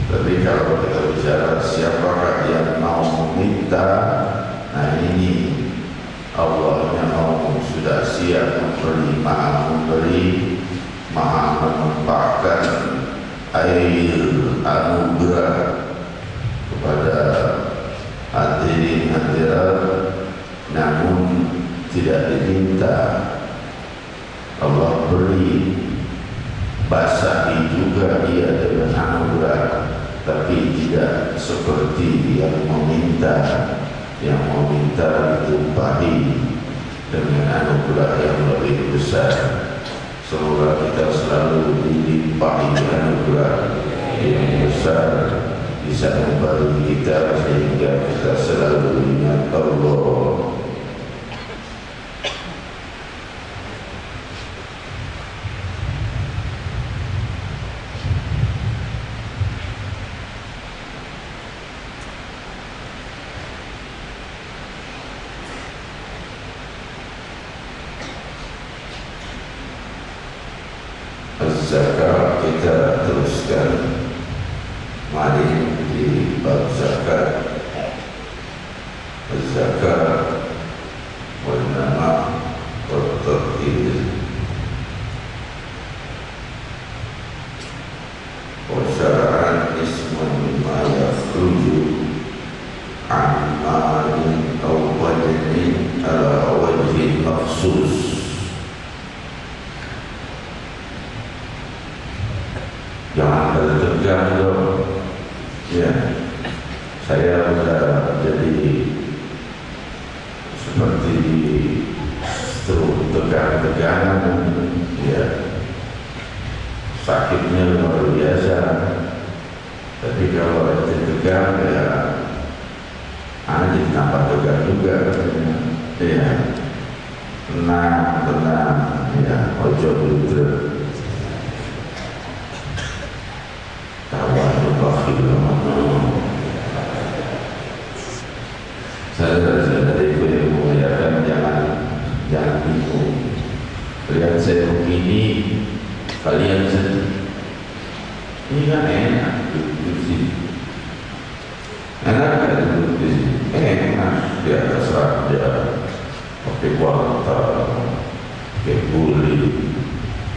Tapi kalau kita bicara siapakah yang mau meminta, nah ini Allahnya mau sudah siap memberi, maha menumpahkan air anugerah kepada hadirin hadirat, namun tidak diminta. Allah beri, basahi juga dia dengan anugerah, tapi tidak seperti yang meminta. Yang meminta ditumpahi dengan anugerah yang lebih besar. Semoga kita selalu dilimpahi anugerah yang besar, bisa membantu kita sehingga kita selalu ingat Allah. Zakat kita teruskan. Mari di bab zakat. Zakat bernama bertauhid. Wasyara'an ismun ma yakhruju an ma'in aw badanin ala wajhin makhsus. Jangan tertegang dong. Ya, saya sudah jadi seperti tegang-tegangan. Ya, sakitnya luar biasa. Tapi kalau tegang ya, jadi tambah tegang juga. Ya, tenang, ya, ojo dulu. Saya dari ibu yang memuliakan, jangan bingung. Lihat saya begini, kalian sedih. Ini kan enak duduk di sini. Enak kan duduk di sini? Enak di atas raja, pakai bantal, pakai buli.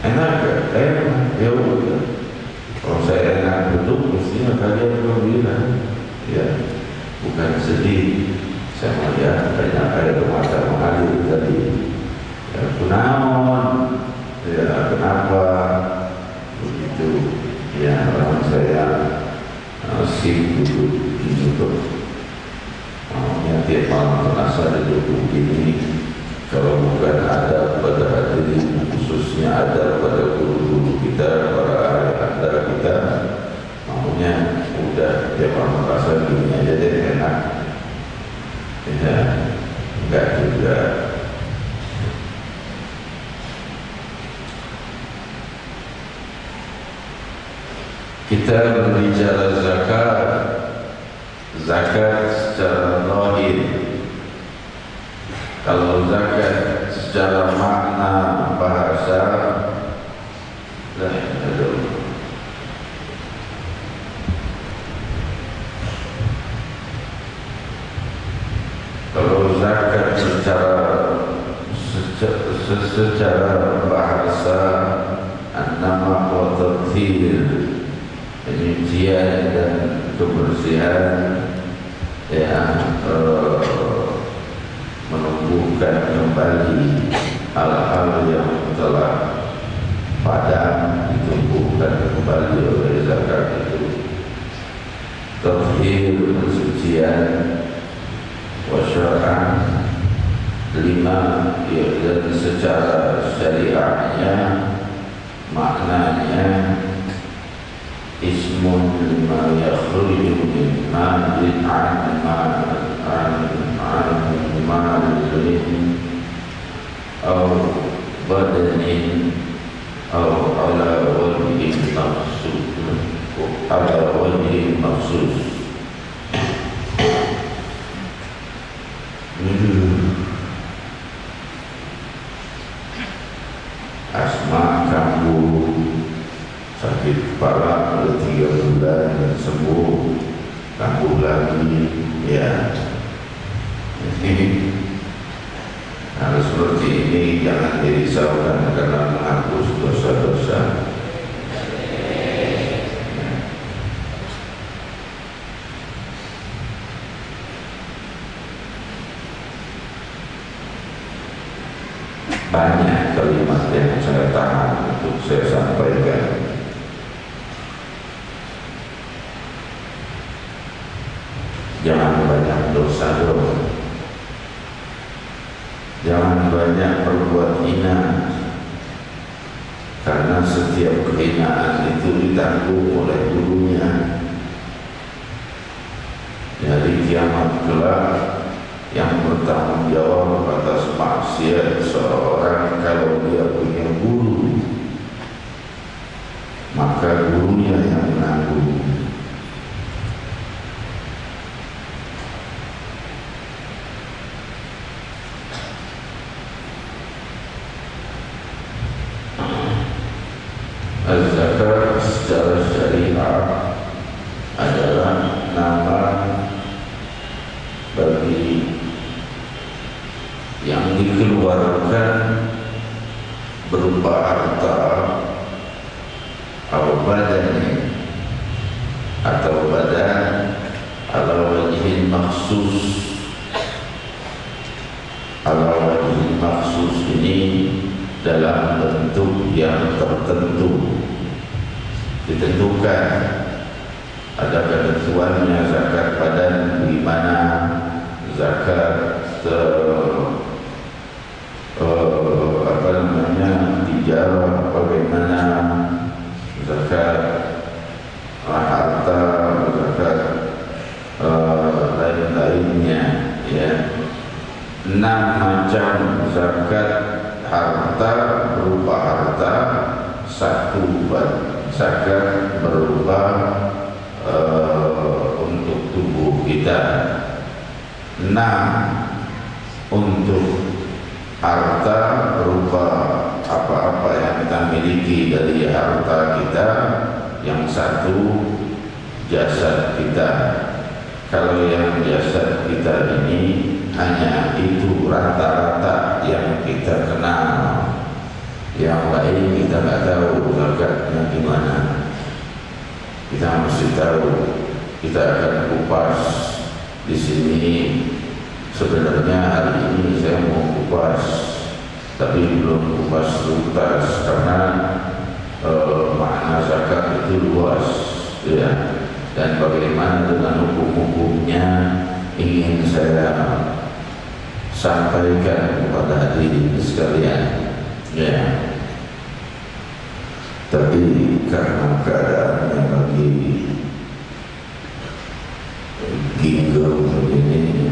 Enak kan? Enak. Ya udah. Kalau saya enak duduk, mestinya kalian gembira, ya, bukan sedih. Saya melihat banyak air mata mengalir tadi. Ya, kenapa begitu? Ya, orang saya sibuk duduk ini tuh. Maunya tiap malam terasa duduk begini. Kalau bukan ada pada hadirin, khususnya ada pada guru-guru kita, para ayah kita, maunya udah tiap malam terasa gini aja deh, enak. Ya, enggak juga. Kita berbicara zakat secara zahir. Kalau zakat secara makna bahasa, kalau zakat secara bahasa, an-nama wa tathhir, penyucian dan kebersihan, ya, menumbuhkan kembali hal-hal yang telah padam, ditumbuhkan kembali oleh zakat itu. Tathhir, pensucian, wasyara'an, 5, ya, dan secara syariahnya maknanya ismun lima yakhruju min ma'in an ma'in aw badanin aw ala wajhin makhsus. Asma kambuh, sakit kepala 3 bulan, sembuh, kambuh lagi, ya. Ini hal seperti ini jangan dirisaukan karena menghapus dosa-dosa. Banyak kalimat yang saya tahan untuk saya sampaikan. Jangan banyak dosa dong. Jangan banyak berbuat hina, karena setiap kehinaan itu ditanggung oleh gurunya. Dari kiamat kelak yang bertanggung jawab atas maksiat seorang kalau dia punya guru, maka gurunya yang menanggung. Az-zakat secara syariah adalah nama bagi yang dikeluarkan berupa harta atau badan ala wajhin maksus ini dalam bentuk yang tertentu, ditentukan, ada ketentuannya. Zakat badan bagaimana, zakat tijarah bagaimana, zakat harta, zakat lain-lainnya, ya. 6 macam zakat harta berupa harta, 1 zakat berupa untuk tubuh kita, 6 untuk harta berupa apa-apa yang kita miliki dari harta kita, yang 1 jasad kita. Kalau yang jasad kita ini hanya itu rata-rata yang kita kenal, yang lain kita nggak tahu zakatnya gimana. Kita mesti tahu. Kita akan kupas di sini. Sebenarnya hari ini saya mau kupas, tapi belum kupas tuntas karena makna zakat itu luas, ya. Dan bagaimana dengan hukum-hukumnya ingin saya sampaikan kepada hadirin sekalian, ya. Tapi karena keadaannya lagi ginggel begini,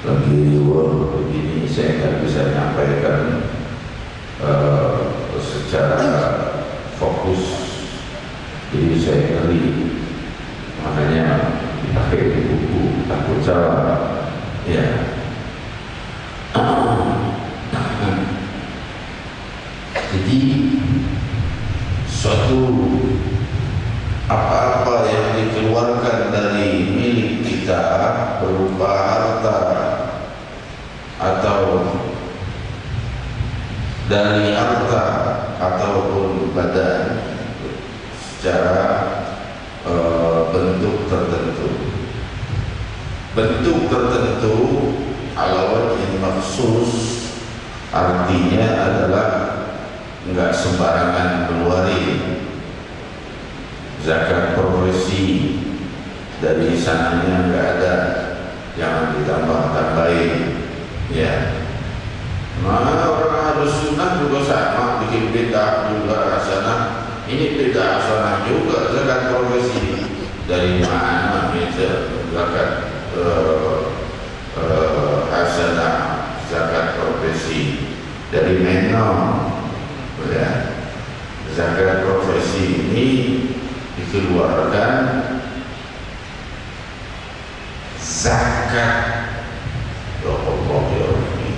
lagi riuh begini, saya nggak bisa menyampaikan secara fokus, jadi saya ngeri, makanya dipakai buku, takut salah, ya. Jadi suatu apa-apa yang dikeluarkan dari milik kita berupa harta atau dari harta ataupun badan secara bentuk tertentu ala wajhin maksus, artinya adalah enggak sembarangan keluarin. Zakat profesi dari sananya enggak ada, jangan ditambah-tambahin, ya. Nah, orang harus sunnah juga sama, bikin bid'ah juga hasanah. Ini bid'ah hasanah juga zakat profesi. Dari mana zakat hasanah, zakat profesi? Dari mana? Ya. Zakat profesi ini dikeluarkan zakat, ya Allah, ya Rabbi,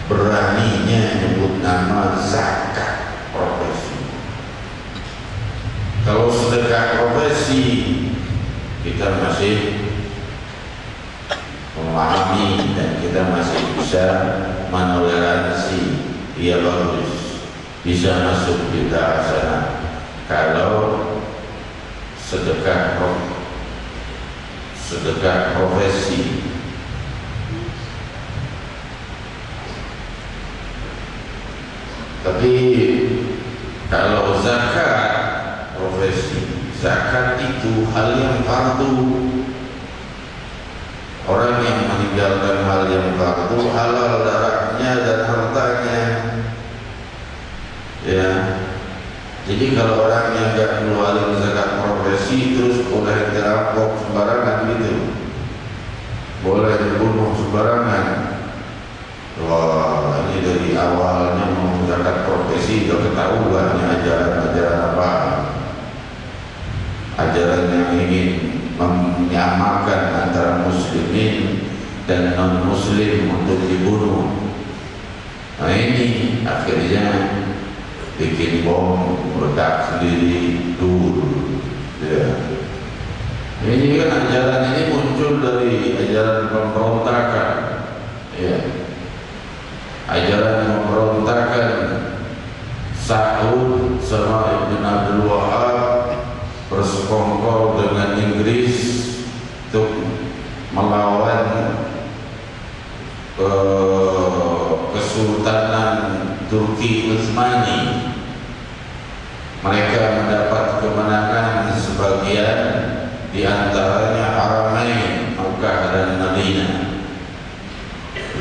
beraninya nyebut nama zakat profesi. Kalau sedekah profesi kita masih memahami dan kita masih bisa menoleransi, ia bagus, bisa masuk di sana. Kalau sedekah profesi, tapi kalau zakat profesi, zakat itu hal yang fardu. Orang yang meninggalkan hal yang fardu, halal darahnya dan hartanya. Ya, jadi kalau orang yang nggak ngeluarin zakat profesi terus boleh dirampok sembarangan gitu, boleh dibunuh sembarangan. Wah, ini dari awalnya mau zakat profesi udah ketahuan ajaran-ajaran apa, ajaran yang ingin menyamakan antara muslimin dan non muslim untuk dibunuh. Nah ini akhirnya bikin bom, meledak sendiri dulu. Ya. Ini kan ajaran ini muncul dari ajaran pemberontakan. Ya. Ajaran pemberontakan Saud sama Ibn Abdul Wahab bersekongkol dengan Inggris untuk melawan Kesultanan Turki Utsmani. Mereka mendapat kemenangan sebagian, di antaranya Haramain, Makkah dan Madinah.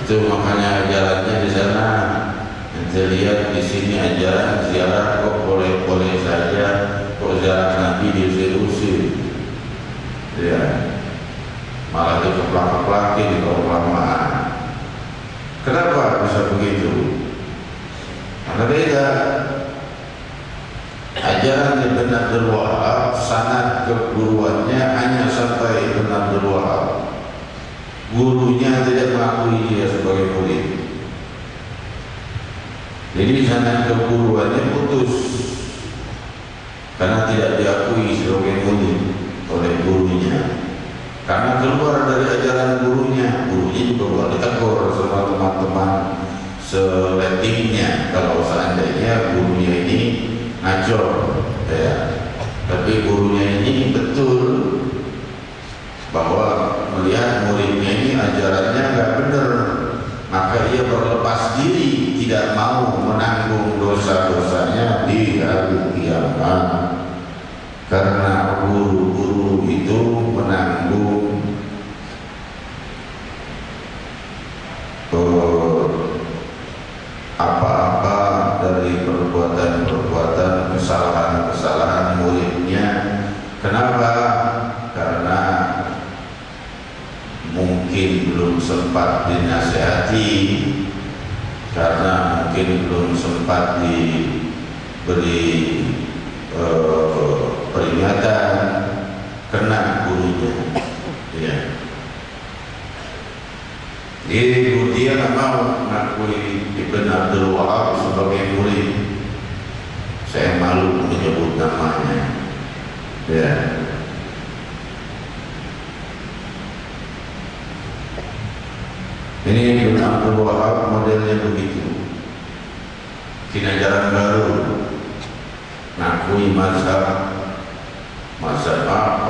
Itu makanya ajarannya di sana. Anda lihat di sini ajaran ziarah kok boleh-boleh saja, kok ziarah Nabi diusir-usir. Ya, malah dikeplak-keplakin kelamaan. Kenapa bisa begitu? Karena beda. Ajaran Ibn Abdul Wahab, sanad keguruannya hanya sampai Ibn Abdul Wahab. Gurunya tidak mengakui dia sebagai murid. Jadi sanad keguruannya putus karena tidak diakui sebagai murid oleh gurunya. Karena keluar dari ajaran gurunya, gurunya juga boleh ditegur sama teman-teman seletingnya kalau seandainya gurunya ini ngacor, ya. Tapi gurunya ini betul bahwa melihat muridnya ini ajarannya nggak benar, maka ia berlepas diri, tidak mau menanggung dosa-dosanya di hari kiamat. Karena guru-guru itu menanggung apa-apa dari perbuatan-perbuatan, kesalahan-kesalahan muridnya. Kenapa? Karena mungkin belum sempat dinasihati, karena mungkin belum sempat diberi peringatan, kena gurunya. Ya. Jadi dia nggak mau mengakui Ibn Abdul Wahab sebagai murid. Saya malu menyebut namanya. Ya. Ini Ibn Abdul Wahab modelnya begitu. Ajaran baru, ngakui mazhab apa?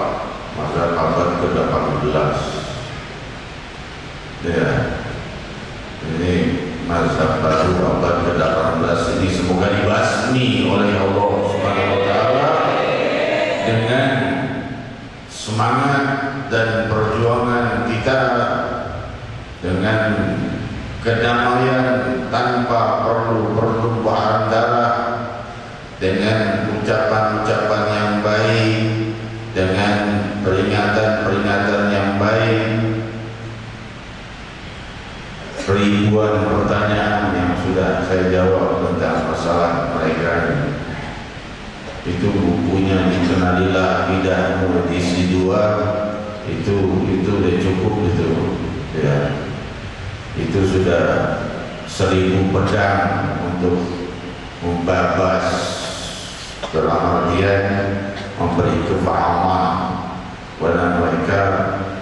Mazhab abad ke-18. Ya, ini mazhab baru abad ke-18 ini semoga dibasmi oleh Allah Subhanahu wa taala dengan semangat dan perjuangan kita, dengan kedamaian tanpa perlu pertumpahan darah, dengan ucapan-ucapan yang baik, dengan peringatan-peringatan yang baik. Ribuan pertanyaan yang sudah saya jawab tentang masalah mereka ini. Itu bukunya Dikenalilah Bid'ahmu isi 2. Itu udah cukup itu. Ya. Itu sudah 1000 pedang untuk membabas, dalam artian memberi kefahaman kepada mereka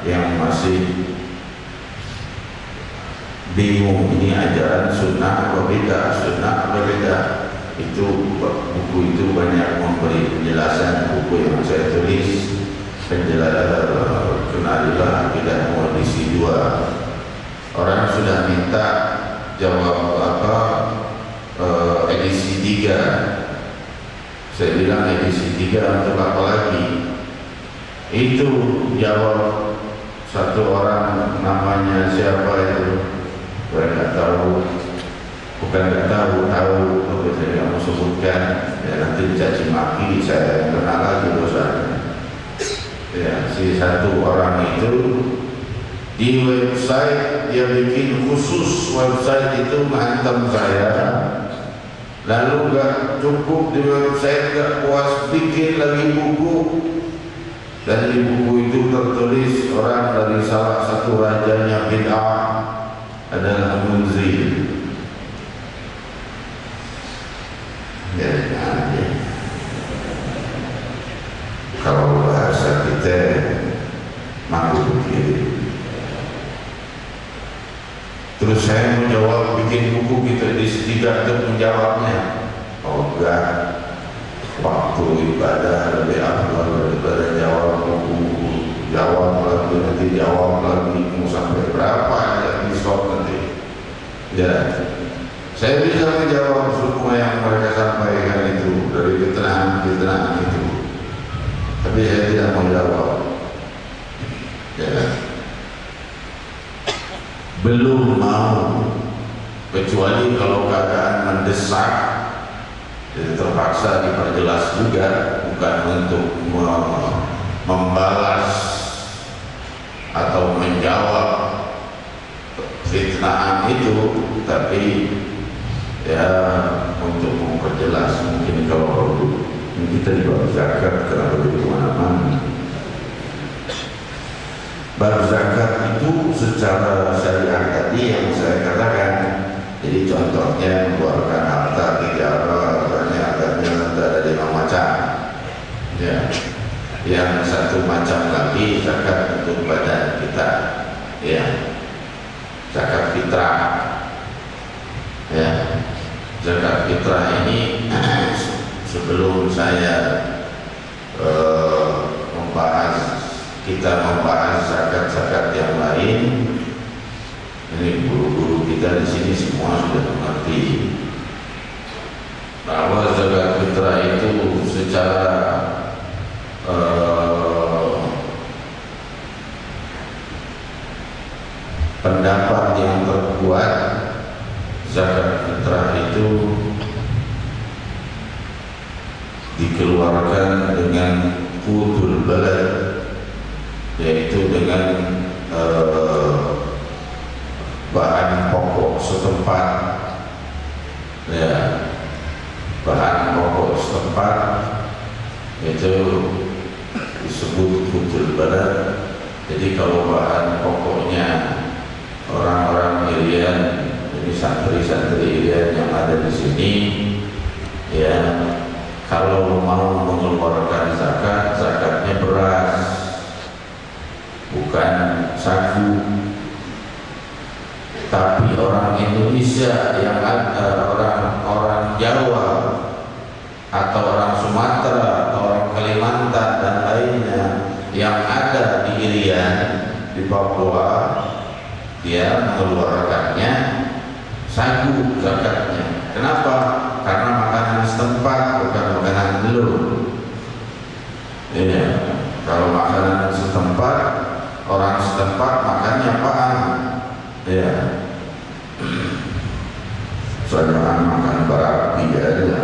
yang masih bingung ini ajaran sunnah atau beda, sunnah atau beda. Itu buku itu banyak memberi penjelasan. Buku yang saya tulis penjelasan Kenalilah Akidah Muhammadi 2. Orang sudah minta jawab edisi 3. Saya bilang edisi 3 untuk apa lagi? Itu jawab satu orang, namanya siapa itu? Saya nggak tahu, bukan nggak tahu, tapi saya nggak mau sebutkan. Ya nanti dicaci maki, saya kenal lagi dosanya. Ya, si satu orang itu di website dia bikin khusus website itu menghantam saya. Lalu gak cukup di website, gak puas, bikin lagi buku. Dan di buku itu tertulis orang dari salah satu rajanya bid'ah adalah Munzir. Ya, kalau bahasa kita mampu begini. Terus saya menjawab, bikin buku kita di setidak untuk menjawabnya. Oh enggak, waktu ibadah lebih afdal daripada jawab buku. Jawab lagi, nanti jawab lagi, mau sampai berapa episode nanti. Ya, saya bisa menjawab semua yang mereka sampaikan itu dari keterangan itu. Tapi saya tidak mau jawab. Ya, belum mau, kecuali kalau keadaan mendesak, jadi terpaksa diperjelas juga, bukan untuk membalas atau menjawab fitnahan itu, tapi ya untuk memperjelas. Mungkin kalau kita di bab zakat, kenapa di mana-mana. Bab zakat itu secara syariat tadi yang saya katakan. Jadi contohnya mengeluarkan harta tijarah, hartanya ada 5 macam. Ya. Yang satu macam lagi zakat untuk badan kita. Ya. Zakat fitrah. Ya. Zakat fitrah ini sebelum saya kita membahas zakat-zakat yang lain, ini guru-guru kita di sini semua sudah mengerti bahwa zakat fitrah itu secara pendapat yang terkuat, zakat fitrah itu dikeluarkan dengan qutul balad, yaitu dengan bahan pokok setempat. Ya, bahan pokok setempat itu disebut qutul balad. Jadi kalau bahan pokoknya orang-orang Irian, jadi santri-santri Irian yang ada di sini, ya, kalau mau mengeluarkan zakat, zakatnya beras, bukan sagu. Tapi orang Indonesia yang ada, orang Jawa atau orang Sumatera atau orang Kalimantan dan lainnya yang ada di Irian, di Papua, dia mengeluarkannya sagu zakatnya. Kenapa? Karena makanan setempat, bukan makanan belum. Iya, kalau makanan setempat, orang setempat makannya apaan? Iya, soalnya makan barapi aja.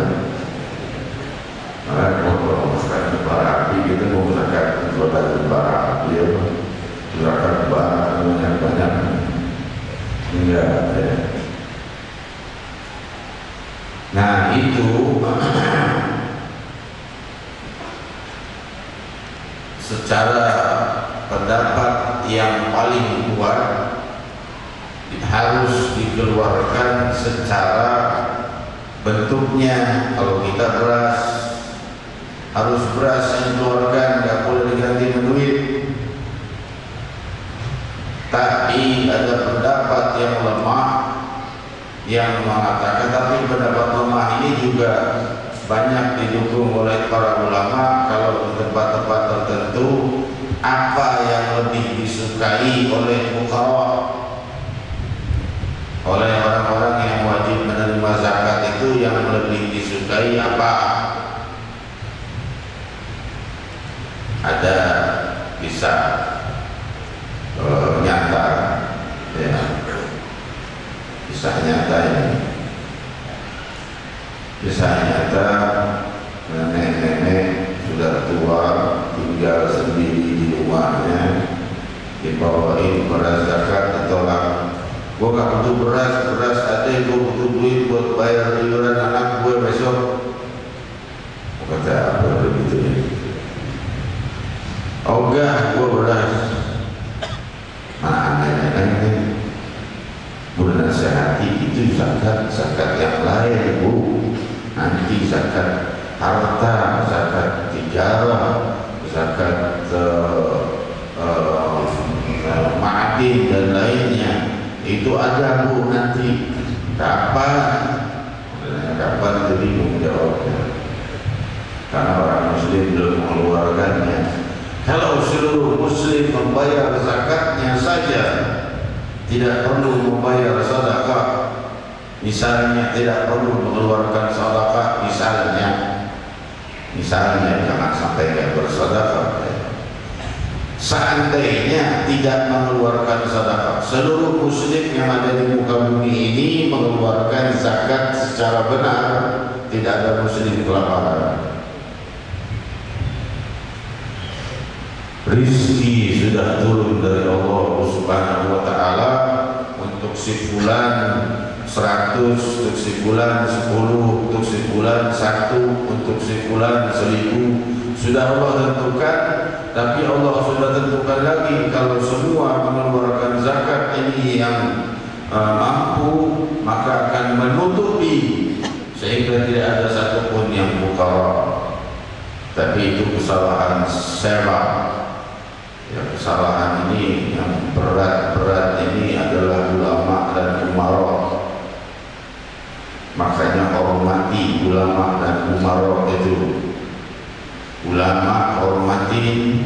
Nah, kalau makan barapi kita mau zakat untuk barapi, ya, zakat banyak. Enggak, ya. Nah itu secara pendapat yang paling kuat harus dikeluarkan secara bentuknya. Kalau kita beras harus beras yang dikeluarkan, nggak boleh diganti dengan duit. Tapi ada pendapat yang lemah yang mengatakan, tapi pendapat lemah ini juga banyak didukung oleh para ulama, kalau di tempat-tempat tertentu apa yang lebih disukai oleh fuqara, oleh orang-orang yang wajib menerima zakat itu, yang lebih disukai apa? Ada kisah nyata, ya, kisah nyata ini, kisah nyata nenek-nenek sudah tua tinggal sendiri di rumahnya, dibawain beras zakat ditolak. Gue gak butuh beras ada, gue butuh duit buat bayar iuran anak gue besok. Kata apa begitu ya? Ogah gue beras. Nah, nenek-nenek bernasihati, itu zakat yang lain, Bu. Nanti zakat harta, zakat tijarah, zakat ma'adin dan lainnya, itu ada, Bu, nanti. Kapan? Kapan? Jadi menjawabnya, karena orang muslim belum mengeluarkannya. Kalau seluruh muslim membayar zakatnya saja, tidak perlu membayar sedekah, misalnya tidak perlu mengeluarkan sedekah, misalnya jangan sampai nggak bersedekah. Seandainya tidak mengeluarkan sedekah, seluruh muslim yang ada di muka bumi ini mengeluarkan zakat secara benar, tidak ada muslim kelaparan. Rizki sudah turun dari Allah Subhanahu wa ta'ala, untuk si fulan 100, untuk si fulan 10, untuk si fulan 1, untuk si fulan 1000, sudah Allah tentukan. Tapi Allah sudah tentukan lagi, kalau semua mengeluarkan zakat ini yang mampu, maka akan menutupi sehingga tidak ada satupun yang fuqara. Tapi itu kesalahan sewa. Ya, kesalahan ini yang berat ini adalah ulama dan umara. Makanya hormati ulama dan umara itu. Ulama hormatin,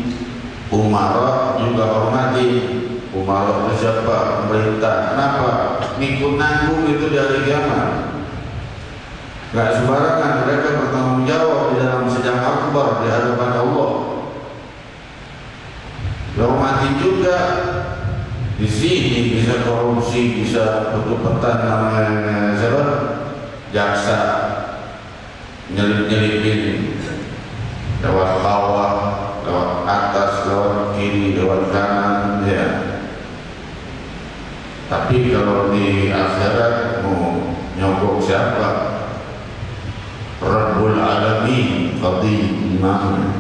umara juga hormatin. Umara itu siapa? Pemerintah. Kenapa? Ngikut nanggung itu dari zaman. Gak sembarangan mereka bertanggung jawab di dalam sidang akbar di hadapan Allah. Hormati juga. Di sini bisa korupsi, bisa betul-betul namanya siapa? Jaksa nyelip-nyelipin lewat bawah, lewat atas, lewat kiri, lewat kanan, ya. Tapi kalau di akhirat mau nyogok siapa? Rabbul Alamin, qadi imam.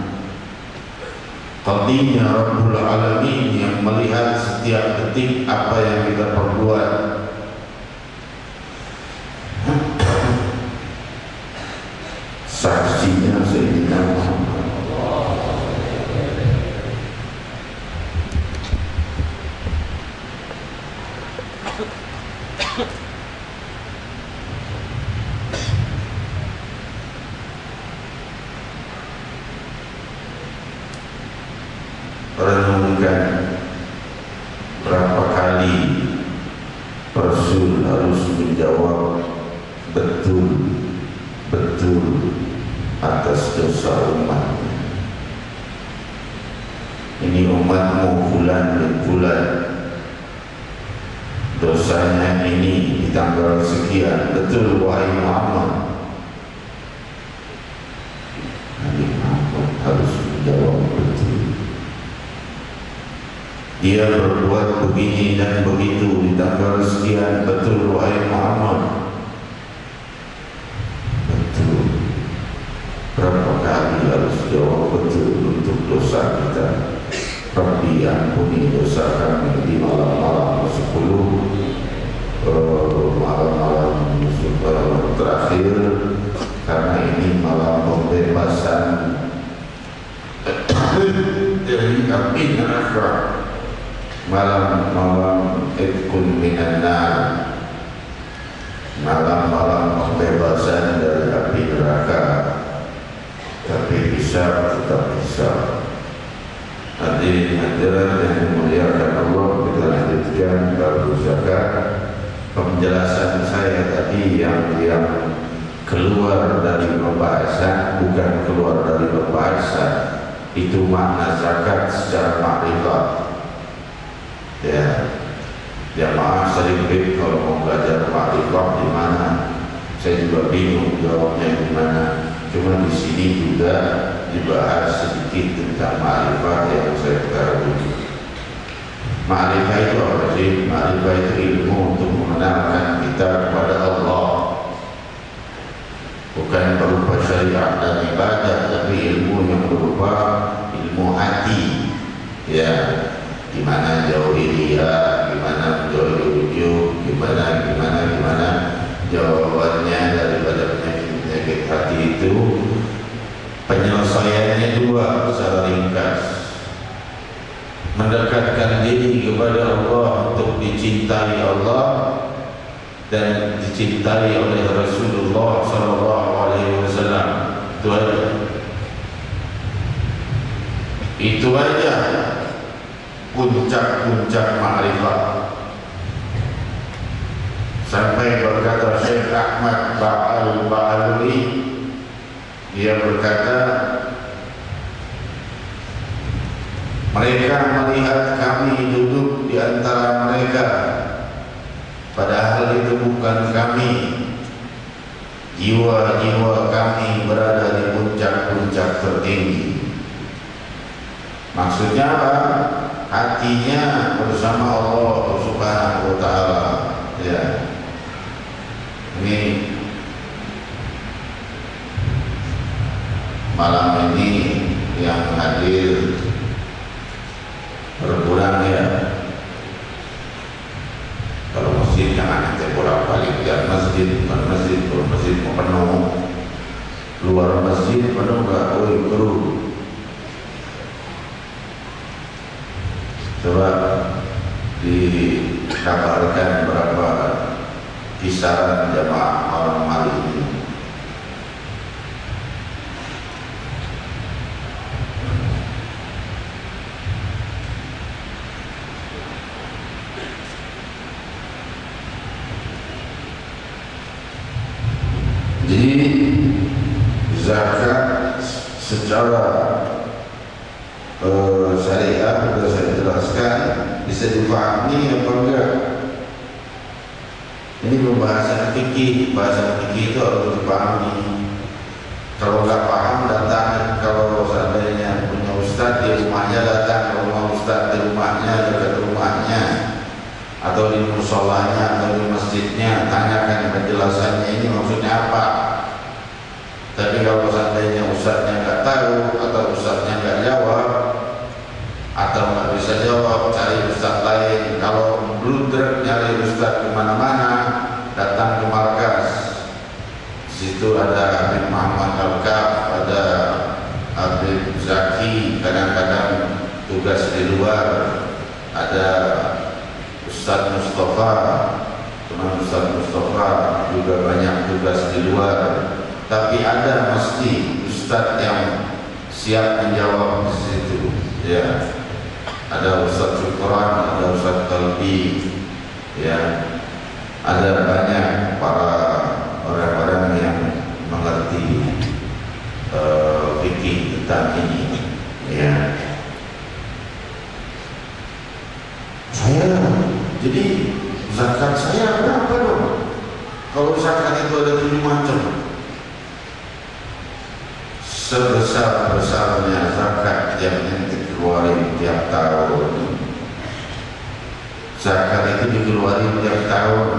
Qadinya Rabbul Alamin yang melihat setiap detik apa yang kita perbuat. Saksinya Sayyidina Muhammad. Renungkan berapa kali Rasul harus menjawab betul atas dosa umatnya. Ini umatmu fulan dan fulan, dosanya ini di tanggal sekian, betul wahai Muhammad. Nabi Muhammad harus menjawab betul. Dia berbuat begini dan begitu di tanggal sekian, betul wahai Muhammad. Betul. Berapa kali harus jawab betul untuk dosa kita. Rabbi ampuni dosa kami di malam-malam 10, malam-malam terakhir, karena ini malam pembebasan maksud dari api neraka, malam-malam itkun minan nar, malam-malam pembebasan dari api neraka. Tapi hisab tetap hisab. Hadirin hadirat yang dimuliakan Allah, kita lanjutkan baru zakat. Penjelasan saya tadi yang keluar dari pembahasan, bukan keluar dari pembahasan, itu makna zakat secara makrifat. Ya, jamaah sering kalau mau belajar makrifat di mana, saya juga bingung jawabnya di mana. Cuma di sini juga dibahas sedikit tentang makrifat yang saya ketahui. Makrifat itu apa sih? Makrifat itu ilmu untuk mengenalkan kita kepada Allah, bukan berupa syariat dan ibadah, tapi ilmu yang berupa ilmu hati. Ya, gimana jauhi riya, gimana menjauhi ujub, gimana jawabannya daripada penyakit hati itu. Penyelesaiannya dua secara ringkas: mendekatkan diri kepada Allah untuk dicintai Allah dan dicintai oleh Rasulullah SAW. Itu aja. Itu aja puncak-puncak makrifat. Sampai berkata Syekh Ahmad Ba'alwi, dia berkata, mereka melihat kami duduk di antara mereka, padahal itu bukan kami. Jiwa-jiwa kami berada di puncak-puncak tertinggi. Maksudnya apa? Hatinya bersama Allah Subhanahu wa Ta'ala. Ya, ini malam ini yang hadir berkurang ya. Kalau masjid jangan nanti bolak-balik lihat masjid, bukan masjid. Kalau masjid mau penuh, luar masjid penuh nggak? Oi bro, coba dikabarkan berapa kisaran jamaah malam hari ini. Jadi zakat secara syariat sudah saya jelaskan, bisa dipahami apa enggak? Ini pembahasan fikih, bahasa fikih itu harus dipahami. Kalau nggak paham datang, kalau seandainya punya ustadz di rumahnya, datang ke rumah ustadz di rumahnya, dekat rumahnya, atau di musholanya atau di masjidnya, tanyakan penjelasannya ini maksudnya apa. Tapi kalau seandainya ustadznya nggak tahu atau ustadznya nggak jawab atau nggak bisa jawab, cari ustadz lain. Kalau blunder nyari ustadz kemana-mana, datang ke markas. Di situ ada Habib Muhammad Al-Kaf, ada Habib Zaki, kadang-kadang tugas di luar, ada Ustadz Mustafa, teman Ustadz Mustafa juga banyak tugas di luar. Tapi ada mesti ustadz yang siap menjawab di situ. Ya, ada Ustadz Syukran, ada Ustadz Qalbi, ya, ada banyak para orang-orang yang mengerti fikih tentang ini. Ya, saya jadi zakat saya berapa dong? Kalau zakat itu ada 7 macam. Sebesar-besarnya zakat yang dikeluarin tiap tahun. Zakat itu dikeluarin tiap tahun,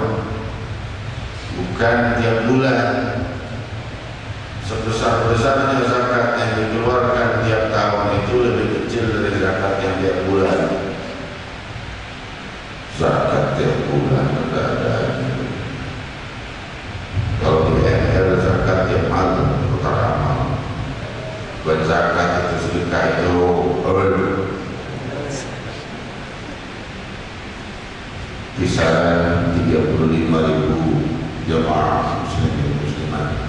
bukan tiap bulan. Sebesar-besarnya zakat yang dikeluarkan tiap tahun itu lebih kecil dari zakat yang tiap bulan. Zakat tiap bulan ada. Kalau di ML zakat tiap malam, utara malam. Buat zakat itu sedekah itu kisaran 35.000 jemaah muslimin muslimat.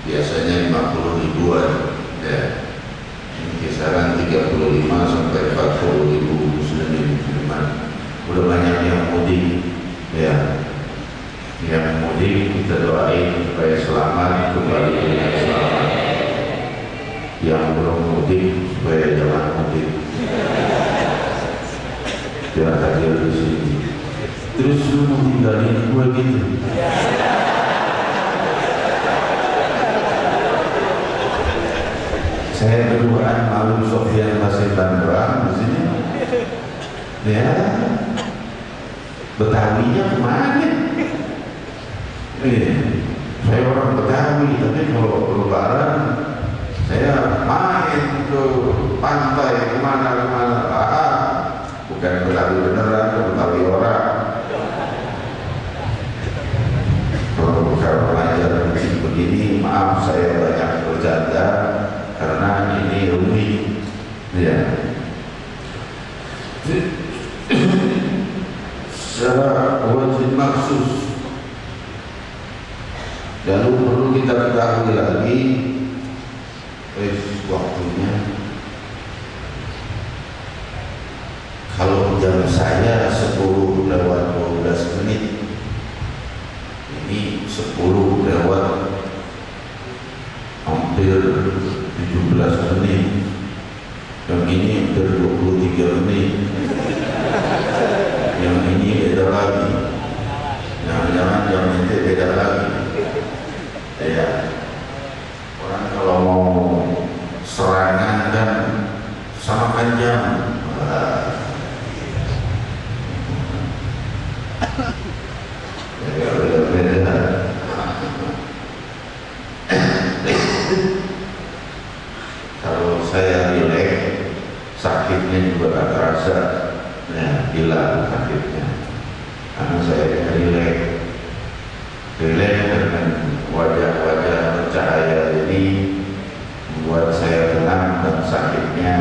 Biasanya 50 ribuan ya. Ini kisaran 35 sampai 40.000 muslimin muslimat. Udah banyak yang mudik ya. Yang mudik kita doain supaya selamat kembali dengan selamat. Yang belum mudik supaya jangan mudik. Jangan hadir di sini. Terus lu mau tinggalin gue gitu. Saya berduaan malu Sofyan Basir Tangerang di sini. Ya, Betawinya kemana? Saya orang Betawi, tapi kalau lebaran saya main ke pantai kemana-kemana. Bukan Betawi beneran, Betawi orang. Kalau belajar begini, maaf saya banyak bercanda karena ini rumit. Ya. Secara wajib maksus. Lalu perlu kita ketahui lagi waktunya. Kalau jam saya 10 lewat 12 menit, ini 10 lewat hampir 17 menit, yang ini hampir 23 menit, yang ini beda lagi, jangan-jangan jam itu beda lagi. Ya, orang kalau mau serangan kan samakan jam. Beda-beda. Kalau saya rileks, sakitnya juga tak terasa. Ya, hilang sakitnya. Karena saya rileks dengan wajah-wajah bercahaya ini membuat saya tenang dan sakitnya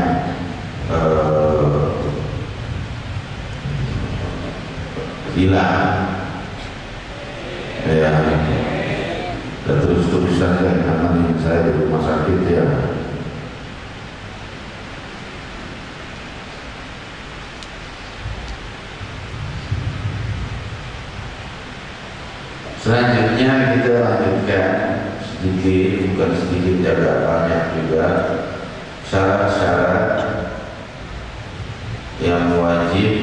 hilang. Ya, dan terus-terusan saya nemenin saya di rumah sakit ya. Selanjutnya kita lanjutkan sedikit, bukan sedikit, jaga banyak juga syarat-syarat yang wajib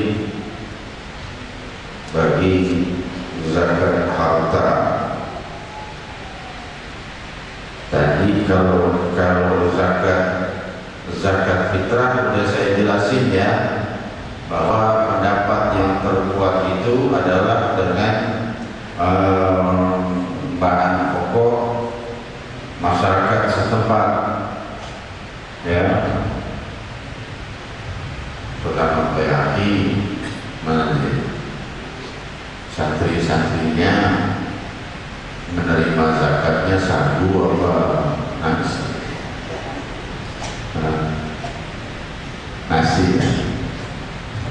bagi zakat harta. Tadi kalau zakat fitrah sudah saya jelasin ya, bahwa pendapat yang terkuat itu adalah dengan bahan pokok masyarakat setempat ya, pertama PAI santri-santrinya menerima zakatnya sagu apa nasi,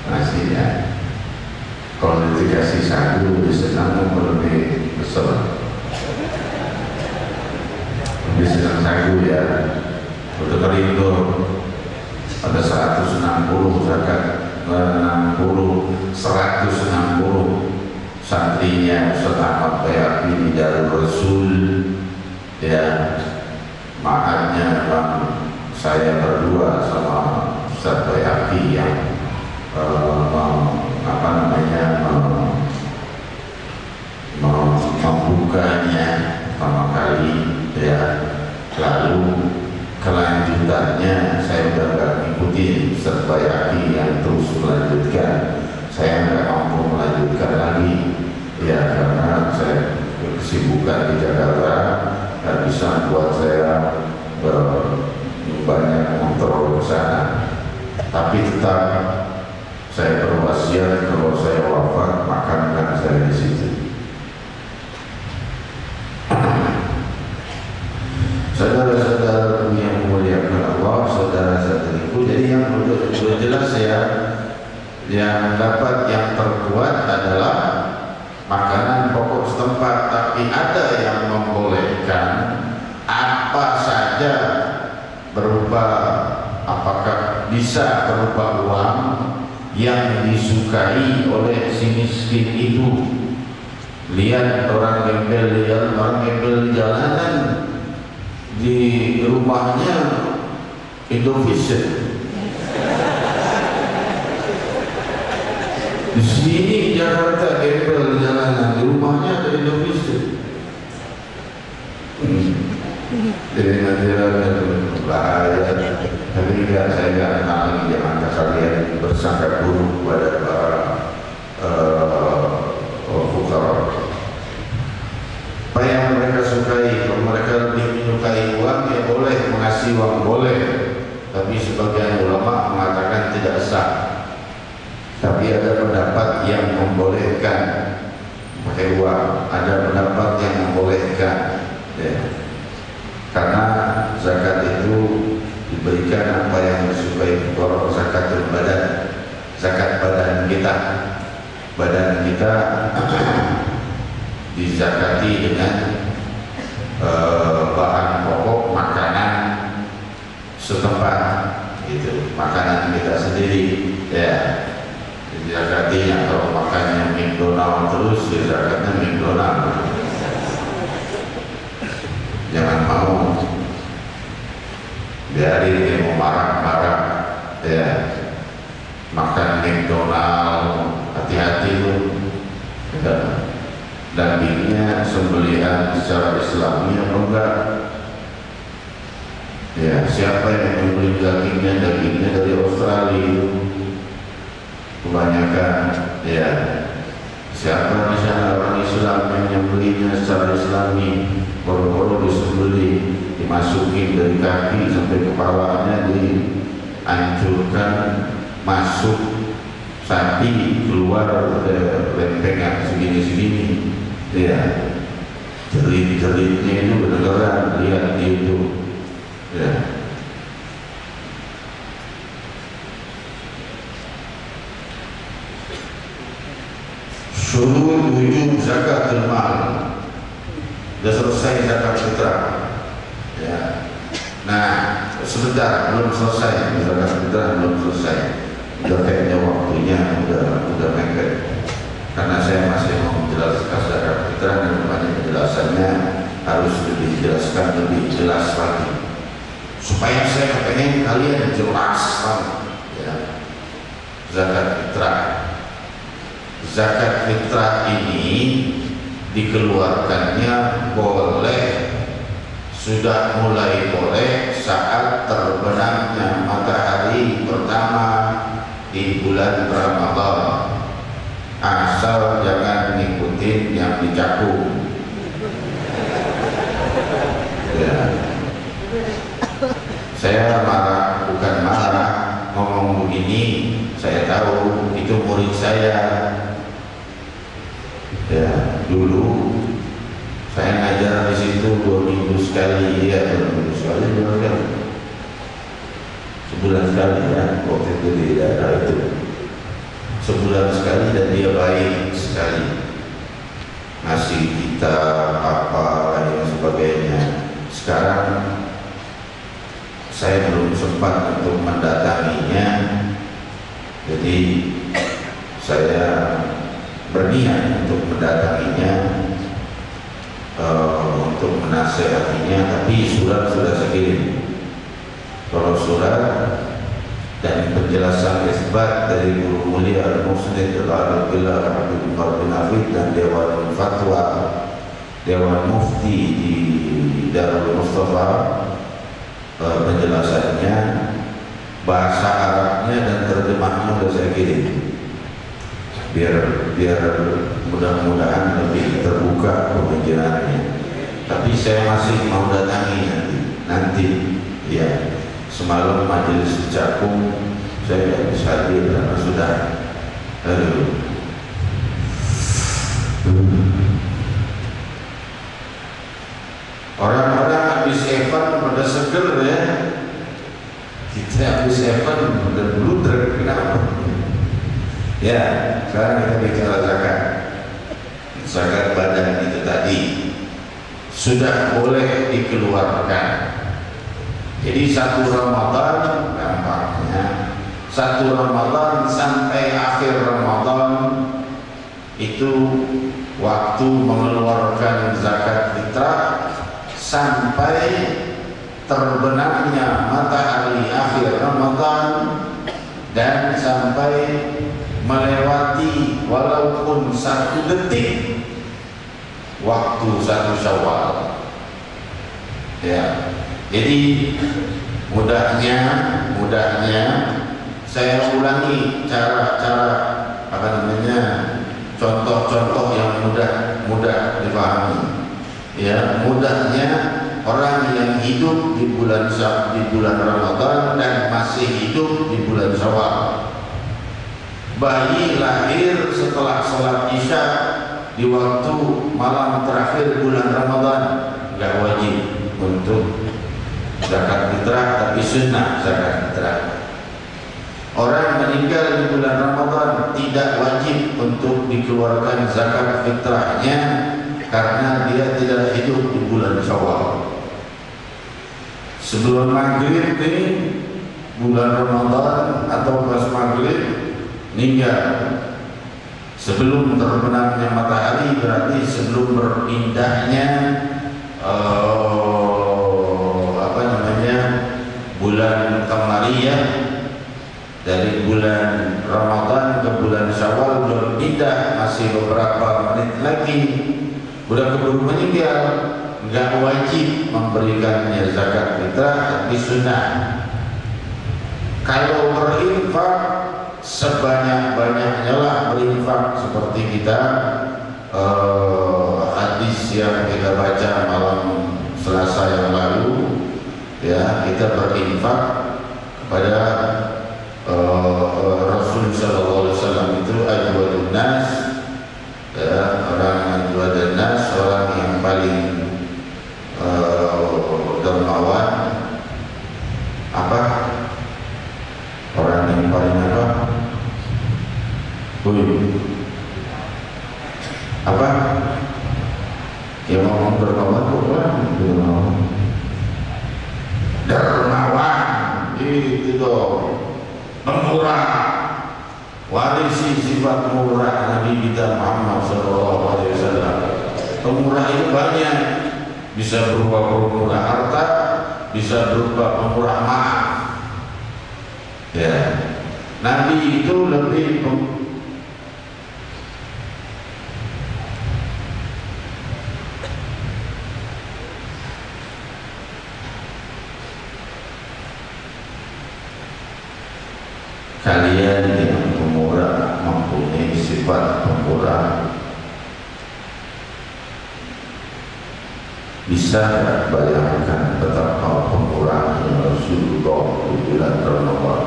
nasi ya. Kalau dikasih sagu lebih senang, lebih besar, lebih senang sagu ya. Untuk kerindo ada 160 zakat, 160 santrinya Ustaz Ahmad Bayhaqi di Darul Rasul ya. Maafnya bang, saya berdua sama Ustaz Bayhaqi yang membukanya pertama kali ya. Lalu kelanjutannya saya udah gak ngikutin Ustaz Bayhaqi yang terus melanjutkan. Saya nggak mampu melanjutkan lagi ya, karena saya kesibukan di Jakarta nggak bisa buat saya banyak kontrol ke sana. Tapi tetap saya berwasiat kalau saya wafat makamkan saya di situ. Saudara-saudara yang memuliakan Allah, saudara-saudariku, jadi yang sudah jelas ya, yang dapat yang terkuat adalah makanan pokok setempat, tapi ada yang membolehkan apa saja berupa, apakah bisa berupa uang yang disukai oleh si miskin itu. Lihat orang gembel, lihat orang gembel di jalanan, di rumahnya Indovision. Di sini Jakarta gembel di jalanan, di rumahnya ada Indovision. Jadi nanti bahaya. Tapi enggak, saya enggak kenal lagi, jangan kalian bersangka buruk pada para fukara. Apa yang mereka sukai, kalau mereka lebih menyukai uang, ya boleh mengasih uang, boleh. Tapi sebagian ulama mengatakan tidak sah. Tapi ada pendapat yang membolehkan pakai uang, ada pendapat yang membolehkan, ya. Karena zakat itu diberikan apa yang disukai orang, zakatul badan, zakat badan kita. Badan kita dizakati dengan bahan pokok makanan setempat, gitu, makanan kita sendiri, ya. Zakatnya kalau makannya McDonald terus, ya zakatnya McDonald. Jangan mau, biarin dia mau marah-marah, ya. Makan McDonald, hati-hati tuh, ya. Dagingnya sembelihan secara Islami apa enggak? Ya, siapa yang membeli dagingnya dari Australia? Kebanyakan, ya. Siapa di sana orang Islam yang menyembelihnya secara Islami, boro-boro disembelih, dimasukin dari kaki sampai kepalanya, dihancurkan, masuk sapi, keluar lempengan segini-segini, ya. Jerit-jeritnya itu beneran, lihat di YouTube, ya. Surut wujud zakat mal, sudah selesai zakat fitrah, ya. Nah, sebentar, belum selesai zakat fitrah, belum selesai. Udah kayaknya waktunya udah mepet. Karena saya masih mau menjelaskan zakat fitrah dan banyak penjelasannya harus lebih dijelaskan lebih jelas lagi. Supaya saya pengen kalian jelas, ya. Zakat fitrah. Zakat fitrah ini dikeluarkannya boleh, sudah mulai boleh saat terbenamnya matahari pertama di bulan Ramadan, asal jangan ngikutin yang dicakung, ya. Saya marah, bukan marah ngomong begini, saya tahu itu murid saya. Ya, dulu saya ngajar di situ 2 minggu sekali, ya, 2 minggu sekali, sebulan sekali, ya, waktu itu di daerah itu, sebulan sekali, dan dia baik sekali, ngasih kita apa dan sebagainya. Sekarang saya belum sempat untuk mendatanginya, jadi saya berniat untuk mendatanginya, untuk menasehatinya, tapi surat sudah saya kirim. Kalau surat dan penjelasan isbat dari Guru Mulia Al-Mufsid Al-Billah Habib Umar bin Hafid dan Dewan Fatwa, Dewan Mufti di Darul Mustafa, penjelasannya, bahasa Arabnya dan terjemahnya sudah saya kirim. Biar mudah-mudahan lebih terbuka pemikirannya. Tapi saya masih mau datangi nanti, ya. Semalam majelis Cakung saya tidak bisa hadir karena sudah orang-orang habis Evan pada seger, ya. Kita habis Evan pada blunder, kenapa? Ya, sekarang kita bicara zakat. Zakat badan itu tadi sudah boleh dikeluarkan. Jadi satu Ramadan, gampangnya satu Ramadan sampai akhir Ramadan itu waktu mengeluarkan zakat fitrah sampai terbenamnya matahari akhir Ramadan dan sampai melewati walaupun 1 detik waktu 1 Syawal. Ya, jadi mudahnya saya ulangi cara-cara contoh-contoh yang mudah dipahami. Ya, mudahnya orang yang hidup di bulan Ramadan dan masih hidup di bulan Syawal. Bayi lahir setelah sholat Isya di waktu malam terakhir bulan Ramadan, nggak wajib untuk zakat fitrah, tapi sunnah zakat fitrah. Orang meninggal di bulan Ramadan tidak wajib untuk dikeluarkan zakat fitrahnya karena dia tidak hidup di bulan Syawal. Sebelum maghrib ini bulan Ramadan atau pas maghrib meninggal, sebelum terbenamnya matahari berarti sebelum berpindahnya bulan Qamariyah dari bulan Ramadan ke bulan Syawal belum pindah, masih beberapa menit lagi udah keburu meninggal, nggak wajib memberikannya zakat fitrah, tapi sunnah. Kalau berinfak sebanyak-banyaknya lah berinfak, seperti kita hadis yang kita baca malam Selasa yang lalu, ya, kita berinfak kepada Rasul sallallahu alaihi wasallam itu ajwadun nas, ya, orang ajwadun nas, orang yang paling dermawan. Apa? Orang yang paling apa? Apa? Yang ngomong dermawan bukan? Dermawan itu dong, pemurah, warisi sifat murah Nabi kita Muhammad SAW. Pemurah itu banyak, bisa berupa pemurah harta, bisa berupa pemurah maaf. Ya, Nabi itu lebih kalian yang pemurah, mempunyai sifat pemurah, bisa bayangkan betapa pemurahnya Rasulullah di bulan Ramadan,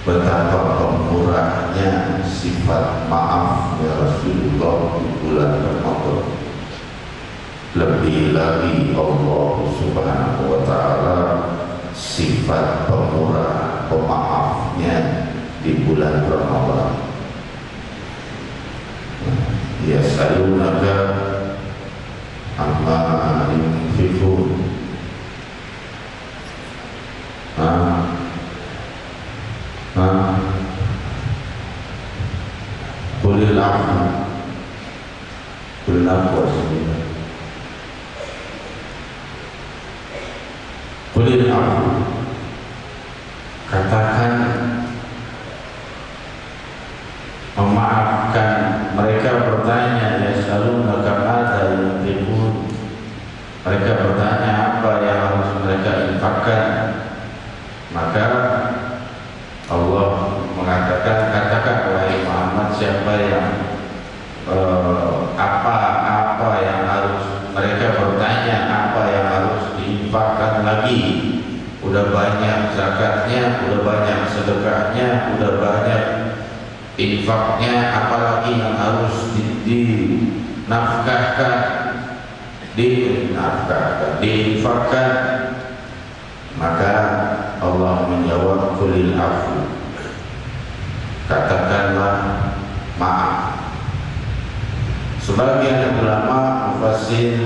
betapa pemurahnya sifat maafnya Rasulullah di bulan Ramadan. Lebih lagi Allah Subhanahu wa ta'ala sifat pemurah, pemaafnya di bulan Ramadan. Yas'alunaka amma yunfiqun. Qulil afu. Qulil afu. Qulil afu. Katakan memaafkan. Mereka bertanya, yas'alunaka madza yunfiqun. Mereka bertanya apa yang harus mereka infakkan. Maka Allah mengatakan, katakan wahai Muhammad, siapa yang apa yang harus mereka bertanya, apa yang harus diinfakkan lagi. Udah banyak zakatnya, udah banyak sedekahnya, udah banyak infaknya, apalagi yang harus dinafkahkan, diinfakkan. Maka Allah menjawab, qulil afu. katakanlah maaf. Sebagian ulama mufassir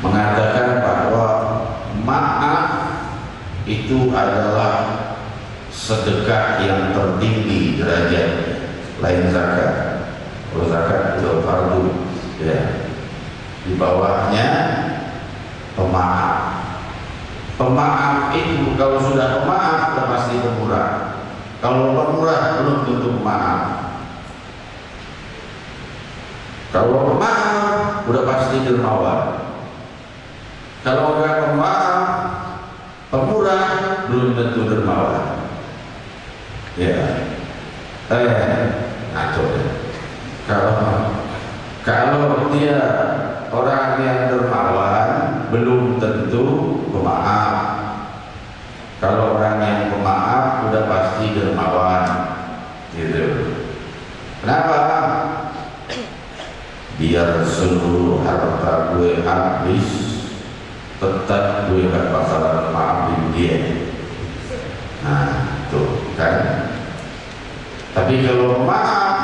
mengatakan bahwa maaf itu adalah sedekah yang tertinggi derajatnya, lain zakat. Kalau zakat itu fardu, ya. Di bawahnya pemaaf. Pemaaf itu kalau sudah pemaaf sudah pasti pemurah. Kalau pemurah belum tentu pemaaf. Kalau pemaaf udah pasti dermawan. Kalau enggak pemaaf, pemurah belum tentu dermawan. Ya, ngaco ya. Kalau dia orang yang dermawan belum tentu pemaaf. Kalau orang yang pemaaf udah pasti dermawan, gitu. Kenapa? Biar seluruh harta gue habis, tetap gue gak bakalan maafin dia. Nah, tuh kan. Tapi kalau maaf,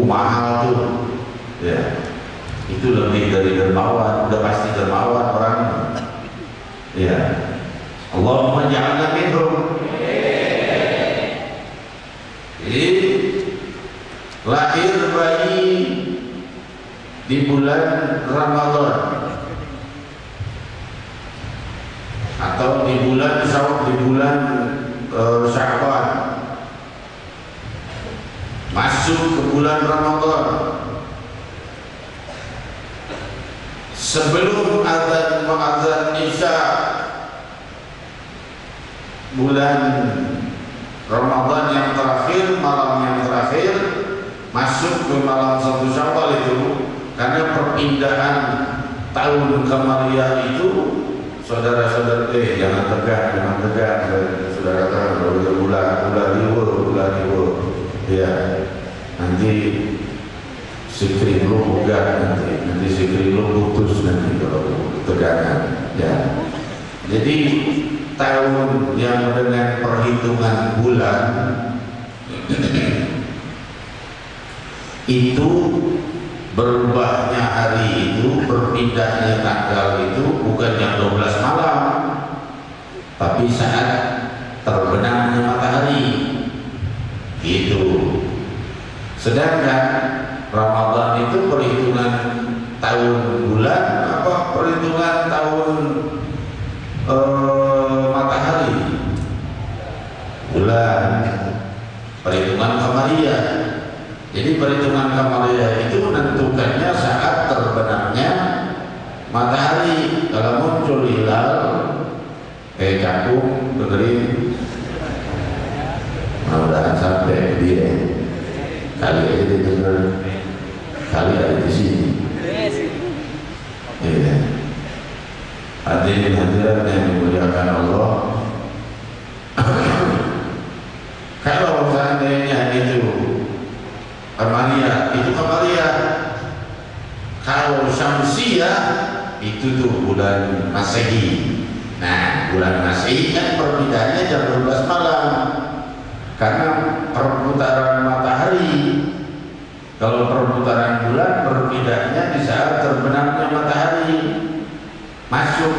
mahal tuh, ya. Itu lebih dari dermawan, udah pasti dermawan orang. Ya. Allahumma ja'alna minhum. Jadi lahir bayi di bulan Ramadan atau di bulan Sya'ban, masuk ke bulan Ramadan, sebelum azan Isya bulan Ramadan yang terakhir, malam yang terakhir, masuk ke malam 1 Syawal itu, karena perpindahan tahun Qamariyah itu, saudara-saudara, jangan tegak, saudara kata bulan ya, nanti sikri lu bugar, nanti sikri lu putus nanti kalau tegangan, ya. Jadi tahun yang dengan perhitungan bulan itu berubahnya hari itu, berpindahnya tanggal itu bukan jam 12 malam, tapi saat terbenamnya matahari, gitu. Sedangkan Ramadan itu perhitungan tahun bulan apa perhitungan tahun matahari, bulan, perhitungan Qamariyah. Jadi perhitungan Qamariyah itu menentukannya saat terbenamnya matahari. Kalau muncul hilal, cakung, dengerin, mudah-mudahan sampai dia kali aja dia denger, kali ada di sini. Iya. Hadirin hadirat yang dimuliakan Allah. Kalau seandainya itu Qamariyah, itu Qamariyah. Kalau Syamsiyah itu tuh bulan Masehi. Nah, bulan Masehi kan perbedaannya jam 12 malam, karena perputaran matahari. Kalau perputaran bulan perbedaannya di saat terbenamnya matahari masuk.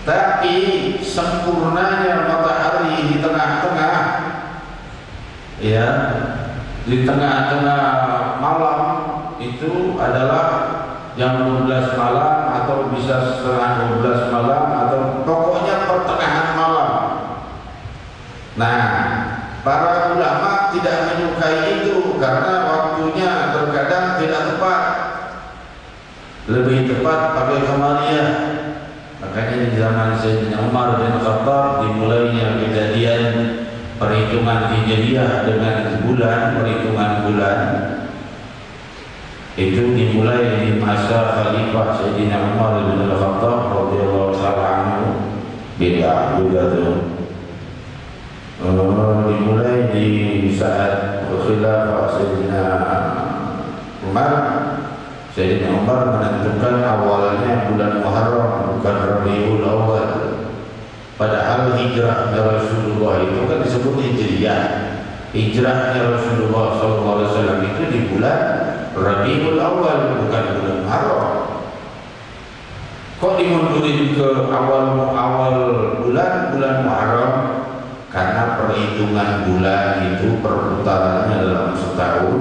Tapi sempurnanya matahari di tengah-tengah, ya, di tengah-tengah malam itu adalah jam 12 malam atau bisa setengah 12 malam atau pokoknya pertengahan malam. Nah, para ulama tidak menyukai itu karena waktunya terkadang tidak tepat. Lebih tepat pakai Qamariyah. Makanya di zaman Sayyidina Umar bin Khattab dimulainya kejadian perhitungan Hijriyah dengan bulan, perhitungan bulan itu dimulai di masa Khalifah Sayyidina Umar bin Khattab radhiyallahu ta'ala anhu. Beda juga tuh. Dimulai di saat Khilafah Sayyidina Umar. Sayyidina Umar menentukan awalnya bulan Muharram, bukan Rabiul Awal. Padahal hijrahnya Rasulullah itu kan disebut hijriyah. Hijrahnya Rasulullah SAW itu di bulan Rabiul Awal, bukan bulan Muharram. Kok dimundurin ke awal bulan Muharram? Karena perhitungan bulan itu perputarannya dalam setahun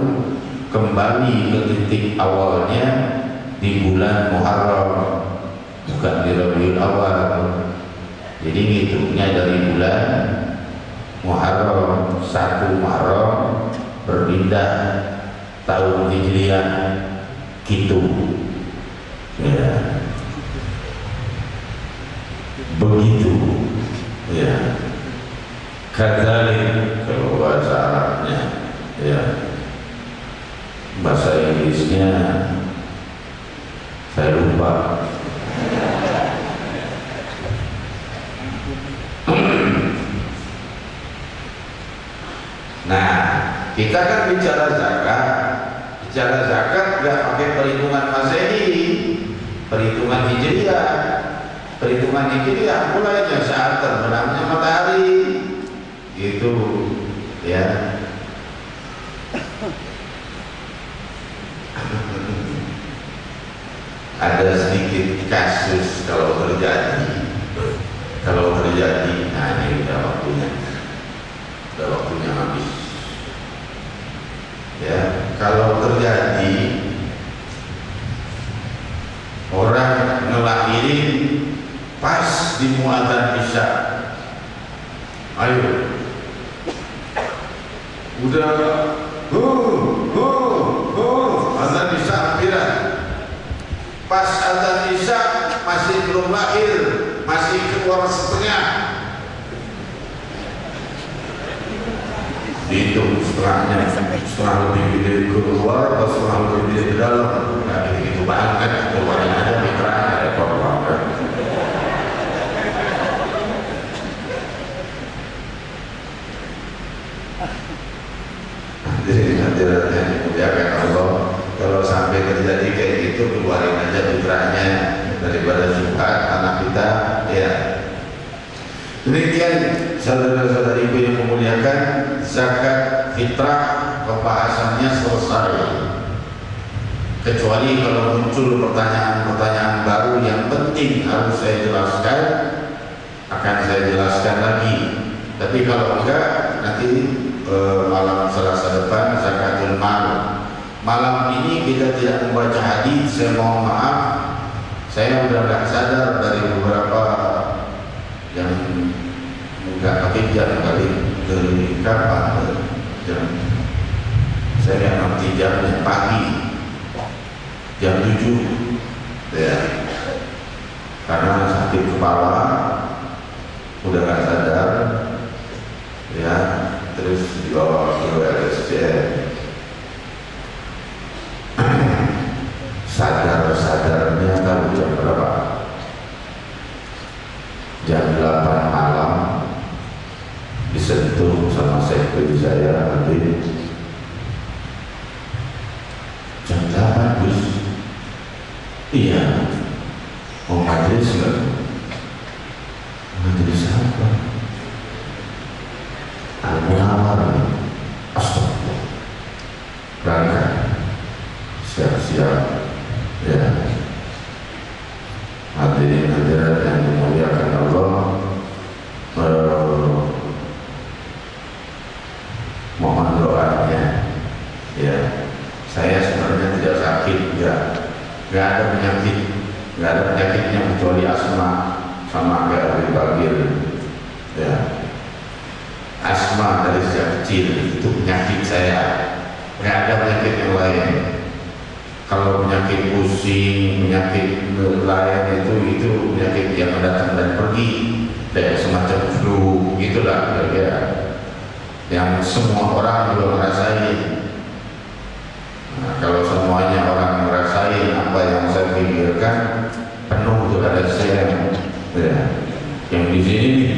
kembali ke titik awalnya di bulan Muharram, bukan di Rabiul Awal. Jadi ngitungnya dari bulan Muharram, 1 Muharram berpindah tahun Hijriah gitu. Ya. Begitu. Ya. Kadzalik kalau bahasa Arabnya, ya. Bahasa Inggrisnya saya lupa. Nah, kita kan bicara zakat nggak pakai perhitungan Masehi, perhitungan Hijriah. Perhitungan Hijriah mulainya saat terbenamnya matahari, itu ya. Ada sedikit kasus kalau terjadi, nah ini udah waktunya habis. Ya, kalau terjadi orang ngelahirin pas di muadzan isya, ayo, udah, azan isya ampiran. Pas azan isya masih belum lahir, masih keluar setengah, dihitung setengahnya, setengah lebih gede keluar, pas setengah lebih gede ke dalam. Nggak begitu banget, keluarin aja mitranya, repot banget. Jadi hadiratnya dimuliakan Allah, kalau sampai terjadi kayak gitu, keluarin aja mitranya daripada syubhat anak kita, ya. Demikian saudara-saudariku yang memuliakan, zakat fitrah pembahasannya selesai. Kecuali kalau muncul pertanyaan-pertanyaan baru yang penting harus saya jelaskan, akan saya jelaskan lagi. Tapi kalau enggak, nanti malam Selasa depan zakatul mal. Malam ini kita tidak membaca hadis, saya mohon maaf. Saya udah nggak sadar dari beberapa yang nggak pakai jam kali dari kapan jam. Saya nggak ngerti jamnya, pagi jam 7 ya, karena sakit kepala udah nggak sadar ya, terus dibawa ke RSCM. Sadar-sadarnya tahu jam berapa? Jam 8 malam disentuh sama sekretari saya nanti jam 8 Gus. Iya, mau majelis nggak? Majelis apa? Al-Munawar. Astagfirullah. Berangkat, siap-siap ya. Hadirin hadirat yang dimuliakan Allah, mohon doanya ya. Saya sebenarnya tidak sakit, nggak ada penyakitnya kecuali asma sama kayak bagir ya. Asma dari sejak kecil itu penyakit saya, nggak ada penyakit yang lain. Kalau penyakit pusing, penyakit lain itu penyakit yang datang dan pergi, kayak semacam flu gitulah kira-kira, yang semua orang juga ngerasain. Nah, kalau semuanya orang ngerasain apa yang saya pikirkan, penuh untuk ada saya ya. Yang di sini nih,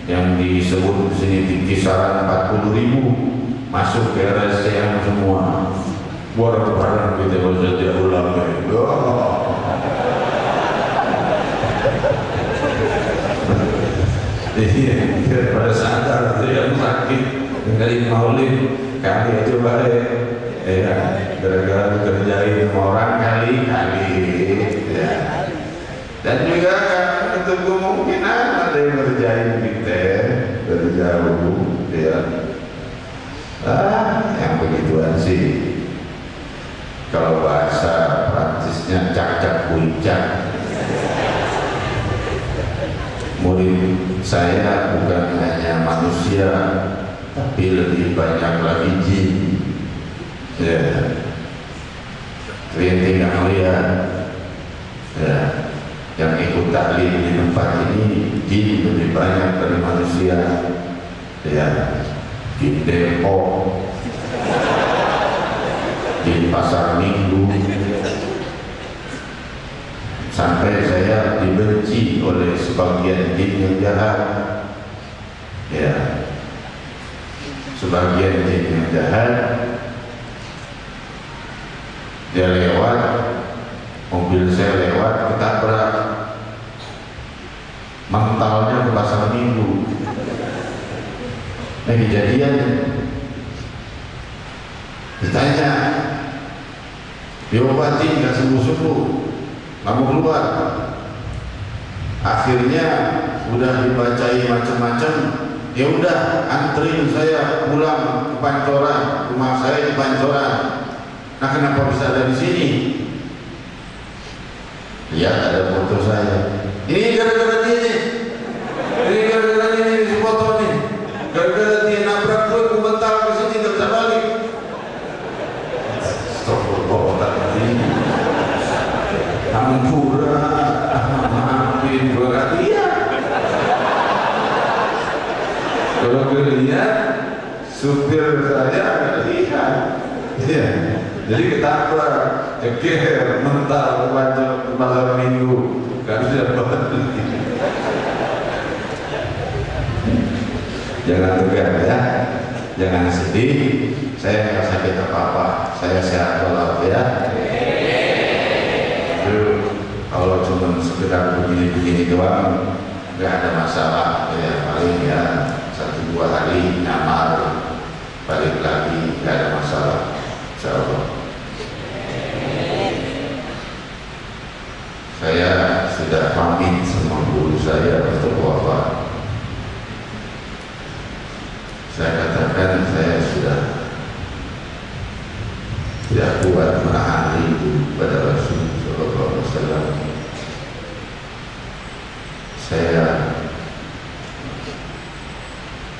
yang disebut di sini di kisaran 40.000 masuk ke RSCM semua. Barang-barang kita saja ulama itu. dengerin maulid kali aja balik ya, gara-gara kerjain sama orang kali-kali ya. Dan juga itu kemungkinan ada yang ngerjain kita dari jauh ya. Yang begituan sih. Kalau bahasa Prancisnya cak-cak buicak. Murid saya bukan hanya manusia, tapi lebih banyak lagi jin. Ya, kalian tinggal lihat. Ya, yang ikut taklim di tempat ini jin lebih banyak dari manusia. Ya, di Depok, di pasar Minggu. Sampai saya dibenci oleh sebagian jin yang jahat. Ya, sebagian jin yang jahat, dia lewat, mobil saya lewat, ketabrak, mentalnya ke pasar Minggu. Nah, kejadian ditanya, diobatin nggak sembuh-sembuh, nggak mau keluar. Akhirnya udah dibacai macam-macam, ya udah anterin saya pulang ke Pancoran, rumah saya di Pancoran. Nah, kenapa bisa ada di sini? Lihat ada foto saya. Ini gara-gara dia nih. Ini gara-gara dia nih si foto nih. Gara-gara dia nabrak gue bentar ke sini nggak bisa balik. Astagfirullahaladzim. Ampura, maafin gue gak lihat. Kalau gue lihat, supir saya gak lihat. Iya. Jadi ketabrak, ceker, mental, ke pasar Minggu, gak bisa balik. Jangan tegang ya, jangan sedih. Saya nggak sakit apa-apa, saya sehat walafiat. Kalau cuma sekedar begini-begini doang, nggak ada masalah. Ya paling ya 1-2 hari nyamar, balik lagi, nggak ada masalah. Insyaallah. Saya sudah pamit sama guru saya untuk wafat. Saya katakan saya sudah tidak kuat menahan rindu pada Rasul Sallallahu Alaihi Wasallam. Saya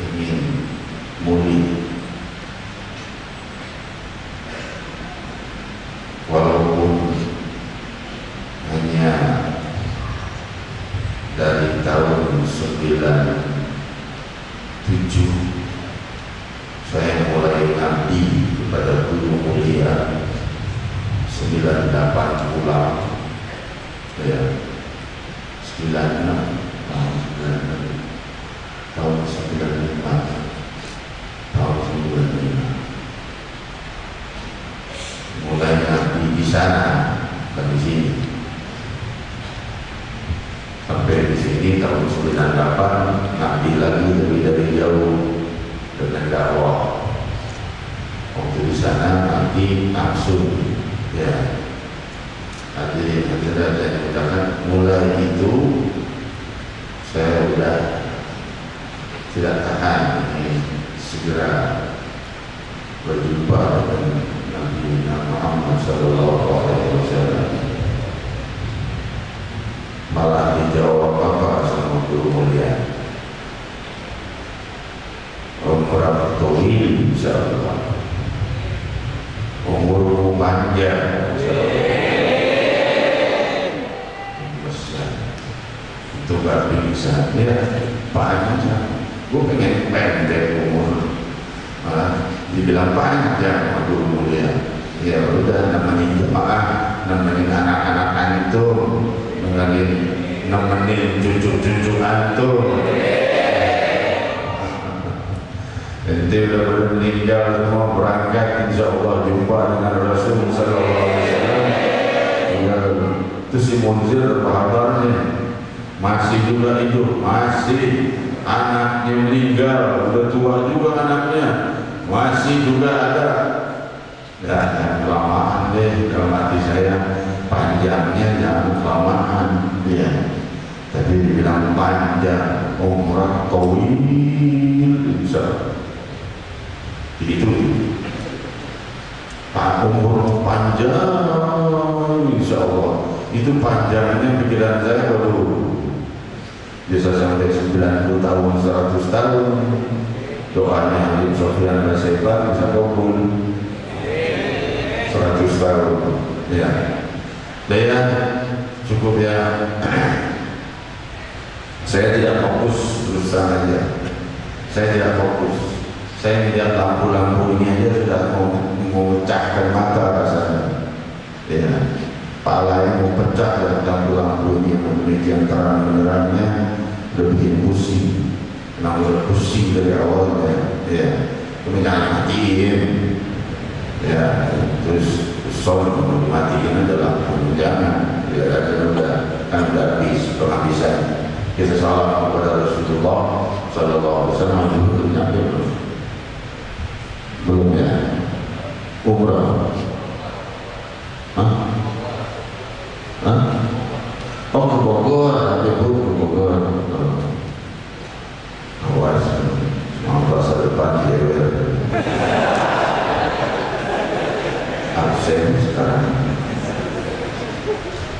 ingin muli, walaupun hanya dari tahun 97 saya mulai ngabdi kepada guru mulia. 98 pulang ya, 96 tahun 95 tahun 95 mulai ngabdi di sana, bukan di sini. Sampai di sini tahun 98 ngabdi lagi dari jauh dengan dakwah. Waktu di sana nanti langsung ya hadirin hadirat saya ucapkan, mulai itu saya udah tidak tahan ini segera berjumpa dengan Nabi Muhammad Sallallahu Alaihi Wasallam. Malah dijawab apa sama guru mulia, umur tawil insyaallah, umur panjang insyaallah. Itu gak bisa ya, panjang. Gue pengen pendek umur, dibilang panjang sama guru mulia. Ya udah, nemenin jemaah, nemenin anak-anak antum, nemenin cucu-cucu antum. Ente udah pada meninggal semua, berangkat insyaallah jumpa dengan Rasul Sallallahu Alaihi Wasallam. Itu si Munzir apa kabarnya? Masih juga hidup, masih anaknya meninggal, udah tua juga anaknya, masih juga ada. Dan kelamaan deh, dalam hati saya, panjangnya jangan kelamaan, ya. Tapi dibilang panjang, umrah tawil, bisa. Itu Pak umur panjang, insya Allah. Itu panjangnya pikiran saya baru bisa sampai 90 tahun, 100 tahun. Doanya Habib Sofyan Baseba bisa kabul 100 tahun. Ya, daya cukup ya. Saya tidak fokus terus saja. Saya tidak fokus. Saya melihat lampu-lampu ini aja sudah mau memecahkan mata rasanya. Ya, pala yang mau pecah dari lampu-lampu ini demikian terang menerangnya, lebih pusing. Namanya pusing dari awalnya. Ya, kemudian matiin. Ya, terus soal matiin adalah jangan. Ya, kan udah habis penghabisan. Kita salam kepada Rasulullah Sallallahu Alaihi Wasallam belum nyampe belum ya umrah. Oh ke Bogor, ada ke Bogor. Awas, mau masa depan dia absen sekarang.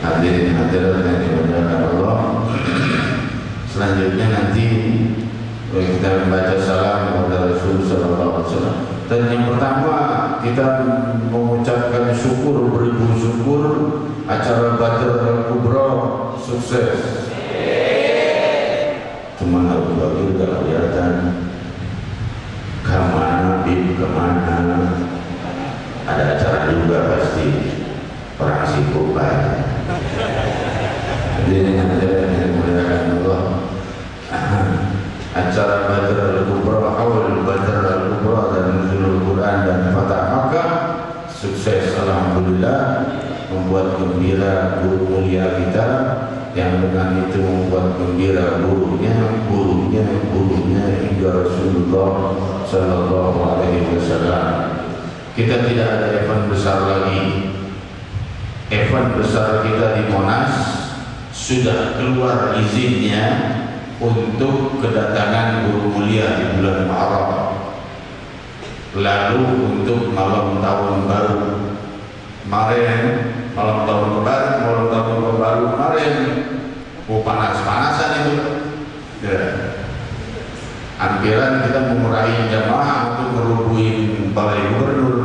Hadirin hadirat yang dimuliakan Allah. Selanjutnya nanti kita membaca salam kepada Rasul Sallallahu Alaihi Wasallam. Dan yang pertama kita mengucapkan syukur, beribu syukur acara Badr Al-Kubra sukses. Cuma Abu Bakar gak kelihatan kemana, kemana. Ada acara juga pasti perang Sikubai. Jadi ada yang memuliakan Allah. Acara Badr Al-Kubra, awal Badr Al-Kubra dan Nuzulul Quran dan Fatah Makkah sukses alhamdulillah, membuat gembira guru mulia kita yang dengan itu membuat gembira gurunya hingga Rasulullah Sallallahu Alaihi Wasallam. Kita tidak ada event besar lagi. Event besar kita di Monas sudah keluar izinnya untuk kedatangan guru mulia di bulan Muharram. Lalu untuk malam tahun baru kemarin, malam tahun baru kemarin, panas-panasan itu. Ya. Ampiran kita memurahi jamaah untuk merubuhin balai gubernur.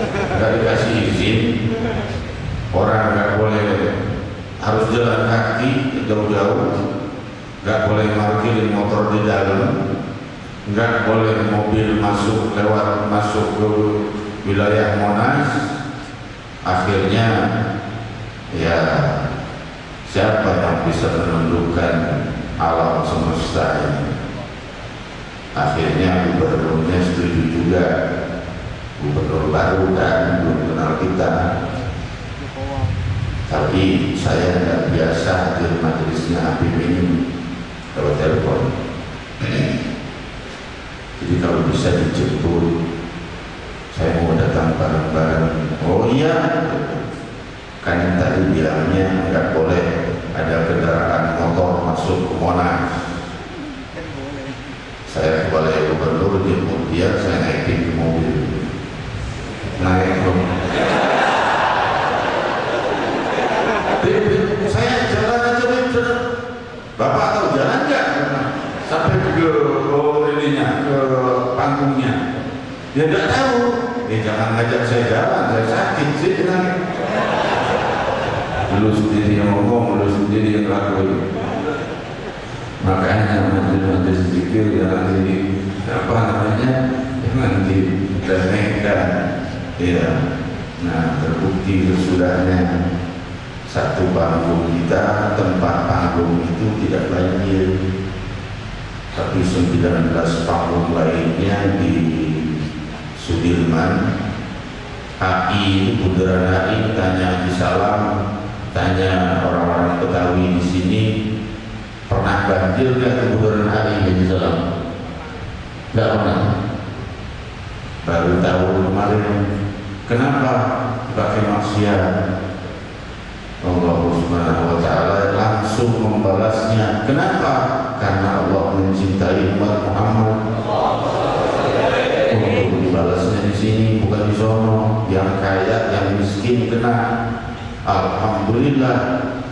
Nggak dikasih izin, orang nggak boleh, harus jalan kaki jauh-jauh. Nggak boleh parkir motor di dalam, nggak boleh mobil masuk ke wilayah Monas. Akhirnya ya siapa yang bisa menundukkan alam semesta ini? Akhirnya gubernurnya setuju juga, gubernur baru kan, belum kenal kita. Tapi saya nggak biasa hadir majelisnya Habib ini lewat telepon. Jadi kalau bisa dijemput, saya mau datang bareng-bareng. Oh iya, kan tadi bilangnya nggak boleh ada kendaraan motor masuk ke Monas. Saya ke balai gubernur, jemput dia, saya naikin ke mobil. Naik dong. Saya jalan aja nih, Bapak tahu jalan nggak? Sampai ke ke panggungnya. Dia nggak tahu. Jangan ngajak saya jalan, saya sakit sih bilang. Lu sendiri yang ngomong, lu sendiri yang lakuin. Makanya majelis zikir yang ini apa namanya, jangan diremehkan. Ya. Nah, terbukti sesudahnya satu panggung kita, tempat panggung itu tidak banjir, tapi 19 panggung lainnya di Sudirman, AI, Bundaran AI, tanya di Salam, tanya orang-orang Betawi di sini, pernah pernah banjir nggak di Bundaran HI di Salam? Nggak pernah. Baru tahu kemarin. Kenapa pakai maksiat? Allah Subhanahu wa Ta'ala langsung membalasnya. Kenapa? Karena Allah mencintai umat Muhammad. Untuk dibalasnya di sini bukan di sono. Yang kaya, yang miskin kena. Alhamdulillah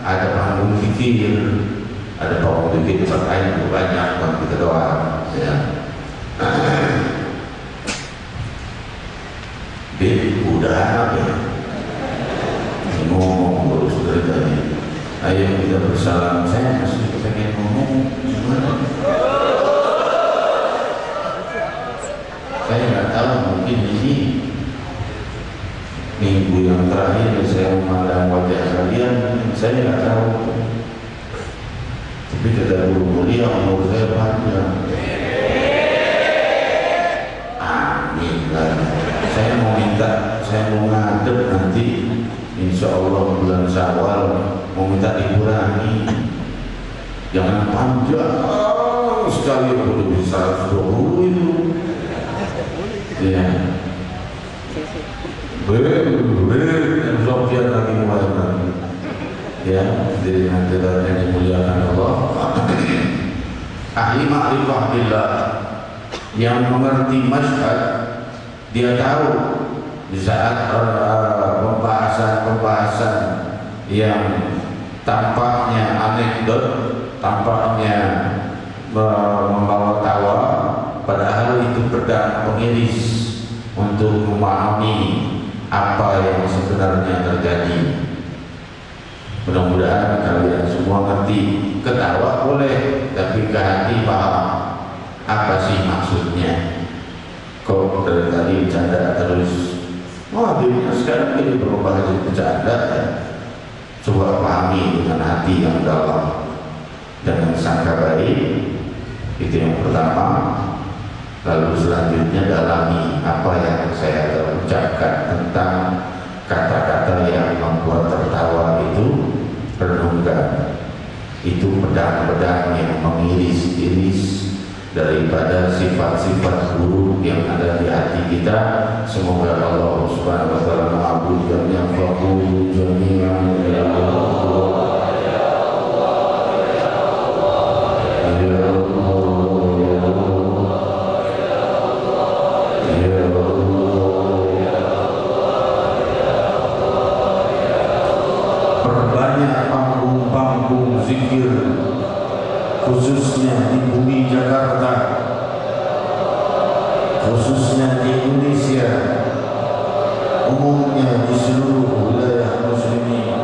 ada panggung fikir, ada panggung fikir berkait banyak buat kita doa. Ya. Udah apa ya? Ngomong terus dari tadi. Ayo kita bersalam. Saya masih pengen ngomong. Gimana? Saya nggak tahu, mungkin ini minggu yang terakhir saya memandang wajah kalian, saya nggak tahu. Tapi kata guru mulia umur saya panjang. Amin lah. Saya mau minta, saya mau ngadep nanti, insya Allah bulan Syawal mau minta dikurangi. Jangan panjang sekali, udah bisa 120 itu. Ya. Yang Sofian lagi mulai nanti. Ya, jadi nanti yang dimuliakan Allah. Ahli ma'rifah billah yang mengerti masyhad, dia tahu di saat pembahasan yang tampaknya anekdot, tampaknya membawa tawa, padahal itu pedang pengiris untuk memahami apa yang sebenarnya terjadi. Mudah-mudahan kalian semua ngerti. Ketawa boleh, tapi ke hati paham apa sih maksudnya. Kok dari tadi bercanda terus? Wah, dunia sekarang ini berubah jadi bercanda ya. Coba pahami dengan hati yang dalam, dengan sangka baik. Itu yang pertama. Lalu selanjutnya dalami apa yang saya ucapkan tentang kata-kata yang membuat tertawa itu. Renungkan, itu pedang-pedang yang mengiris-iris daripada sifat-sifat buruk yang ada di hati kita. Semoga Allah Subhanahu wa Ta'ala mengabulkan yang faqulu jami'an ya Allah. Zikir khususnya di bumi Jakarta, khususnya di Indonesia, umumnya di seluruh wilayah muslimin.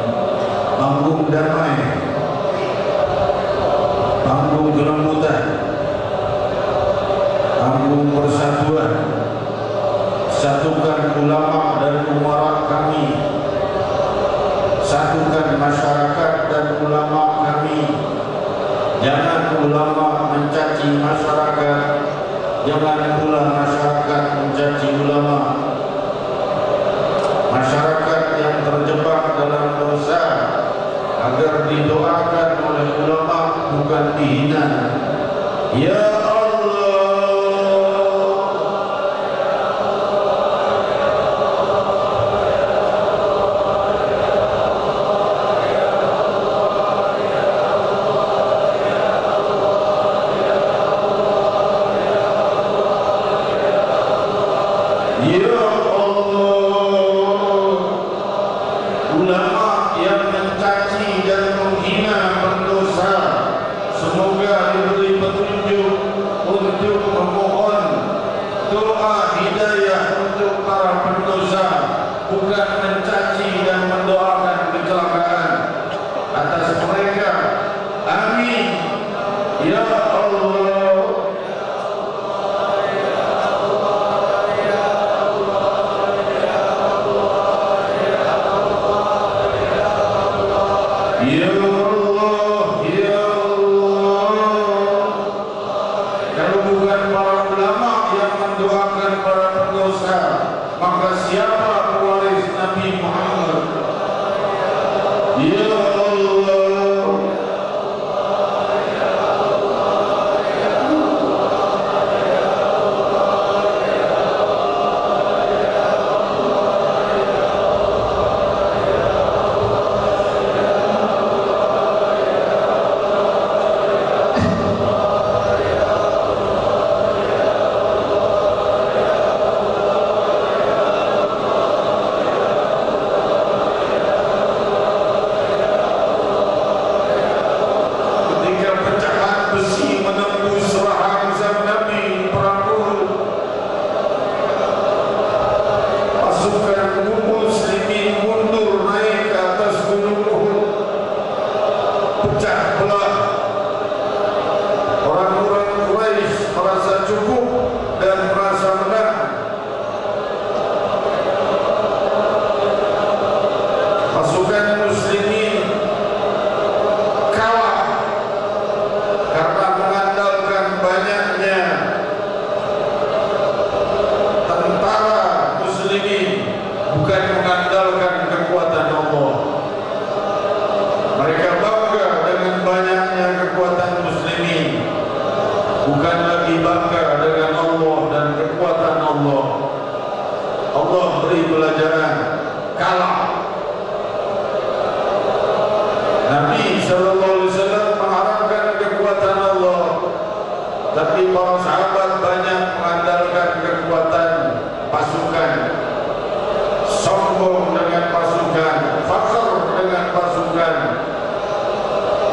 Panggung damai, panggung kelembutan, panggung persatuan. Satukan ulama dan umara kami, satukan masyarakat dan ulama kami. Jangan ulama mencaci masyarakat, jangan pula masyarakat mencaci ulama. Masyarakat yang terjebak dalam dosa agar didoakan oleh ulama, bukan dihina. Ya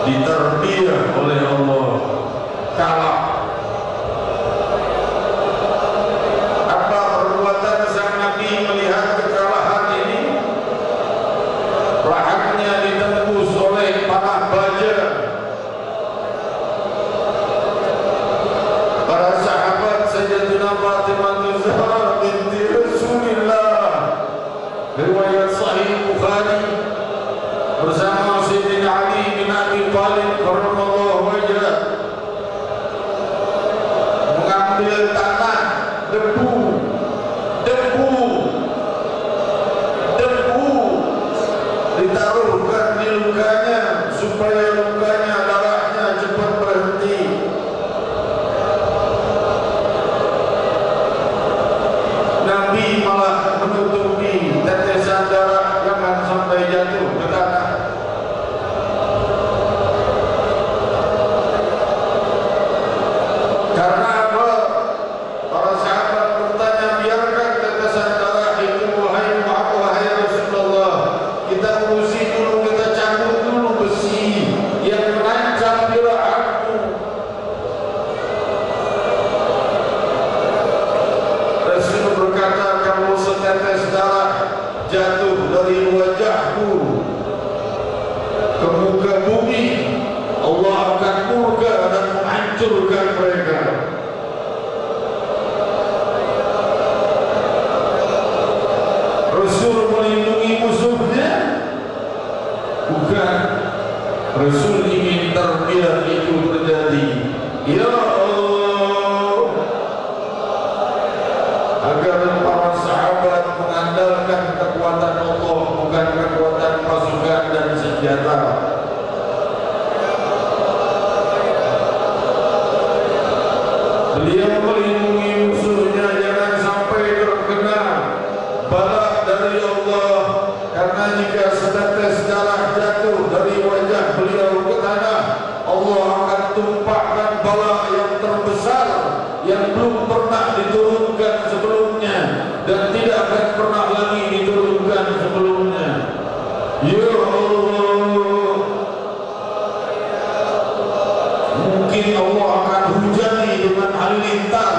diterbiah oleh Allah. Kalah. Apa perbuatan sang Nabi melihat kekalahan ini? Rahangnya ditembus oleh panah baja. Para sahabat Sayyidatina Fatimah Zahra binti Rasulillah, riwayat Sahih Bukhari, bersama Sayyidina Ali bin Abi Thalib karramallahu wajhah, mengambil tanah, debu, ditaruhkan di lukanya supaya lukanya, darahnya cepat berhenti. Nabi malah menutupi tetesan darah jangan sampai jatuh ke tanah. Karena apa? Para sahabat bertanya, biarkan tetesan darah itu, wahai Rasulullah, kita urusi dulu, kita cabut dulu besi yang menancap di rahangmu. Rasul berkata, kalau setetes darah jatuh dari wajahku ke muka bumi, Allah akan murka dan menghancurkan mereka. Rasul melindungi musuhnya? Bukan. Rasul ingin terbiar itu terjadi. Ya Allah, agar para sahabat mengandalkan kekuatan Allah, bukan kekuatan pasukan dan senjata. Beliau melindungi musuhnya jangan sampai terkena bala dari Allah, karena jika setetes darah jatuh dari wajah beliau ke tanah, Allah akan tumpahkan bala yang terbesar yang belum pernah diturunkan sebelumnya dan tidak akan pernah lagi diturunkan sebelumnya. Ya Allah, mungkin Allah akan hujani dengan halilintar,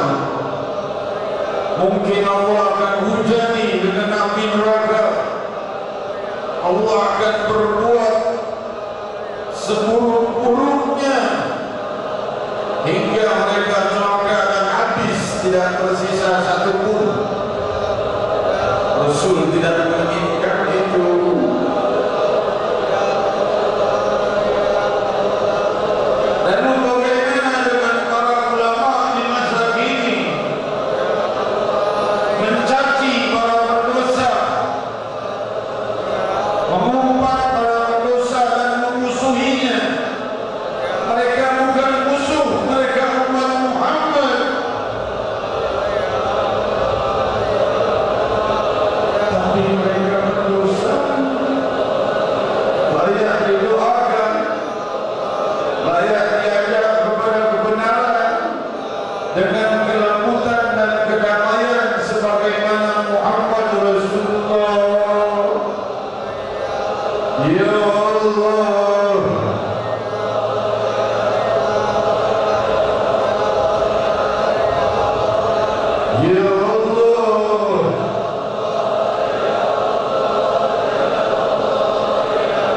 mungkin Allah akan hujani dengan api neraka. Allah akan berbuat seburuk-buruknya hingga mereka celaka dan habis, tidak tersisa satupun. Rasul tidak menginginkan itu. Lalu bagaimana dengan para ulama di masa kini mencaci para berdosa, mengumpat para berdosa dan memusuhinya? Mereka bukan musuh, mereka umat Muhammad. Tapi mereka berdosa, layak didoakan, layak diajak kepada kebenaran dengan kelembutan dan kedamaian sebagaimana Muhammad Rasulullah. Ya Allah, Ya Allah,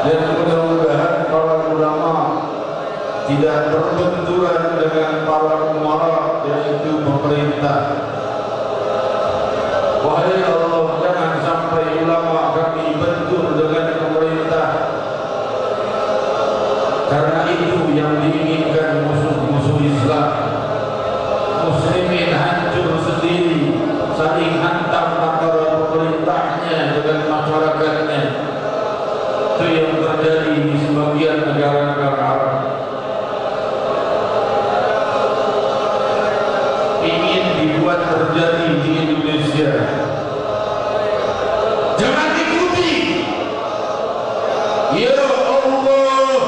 dan mudah-mudahan para ulama tidak berbenturan dengan para umara, yaitu pemerintah. Wahai Allah, jangan sampai ulama kami bentur dengan pemerintah, karena itu yang diinginkan musuh-musuh Islam. Muslimin hancur sendiri, saling hantam antara pemerintahnya dengan masyarakatnya. Itu yang terjadi di sebagian negara-negara Arab. Ingin dibuat terjadi di Indonesia. Jangan ikuti. Ya Allah,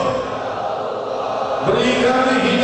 beri kami hidayah.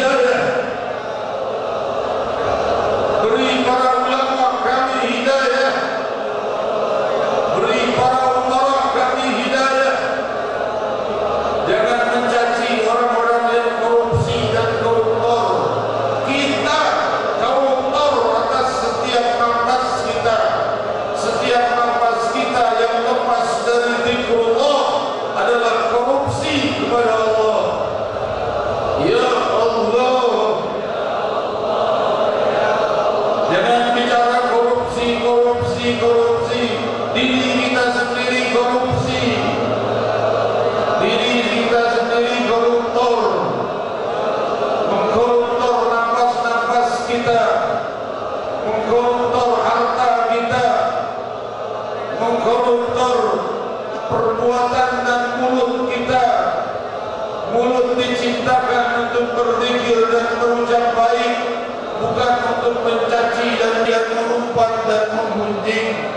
berzikir dan berucap baik, bukan untuk mencaci dan niat mengumpat dan menggunjing.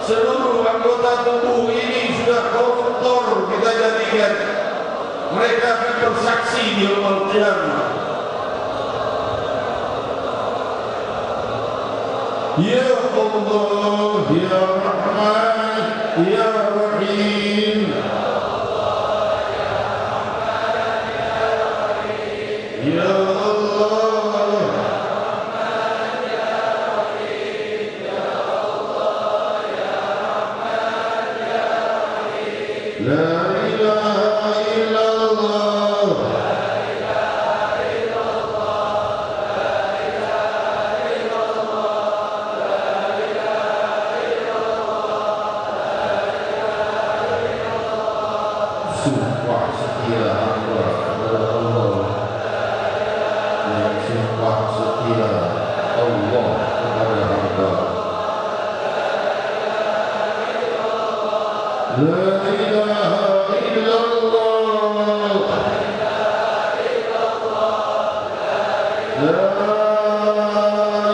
Seluruh anggota tubuh ini sudah koruptor kita jadikan. Mereka akan bersaksi di yaumul qiyamah. Ya Allah, Ya Rahman, Ya Rahim. Ya Allah, La ilaha illallah, Sumpah setia Allah, sumpah setia Allah kepada hamba. La ilaha illallah, La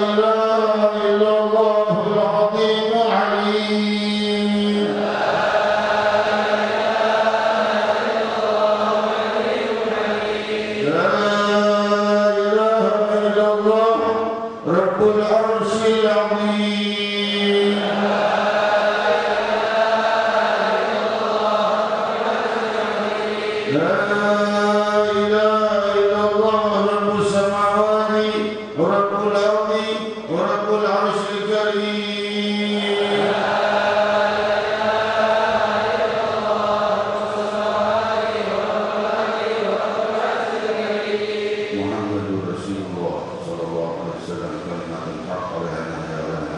ilaha illallahul azimul alim. La ilaha illallah Rabbul arsyil azim. La ilaha illallah Rabbus samawati Rabbul ardi Rabbul arsyil karim. Muhammadur Rasulullah sallallahu alaihi wasallam kalimatul haq wa la ilaha illallah.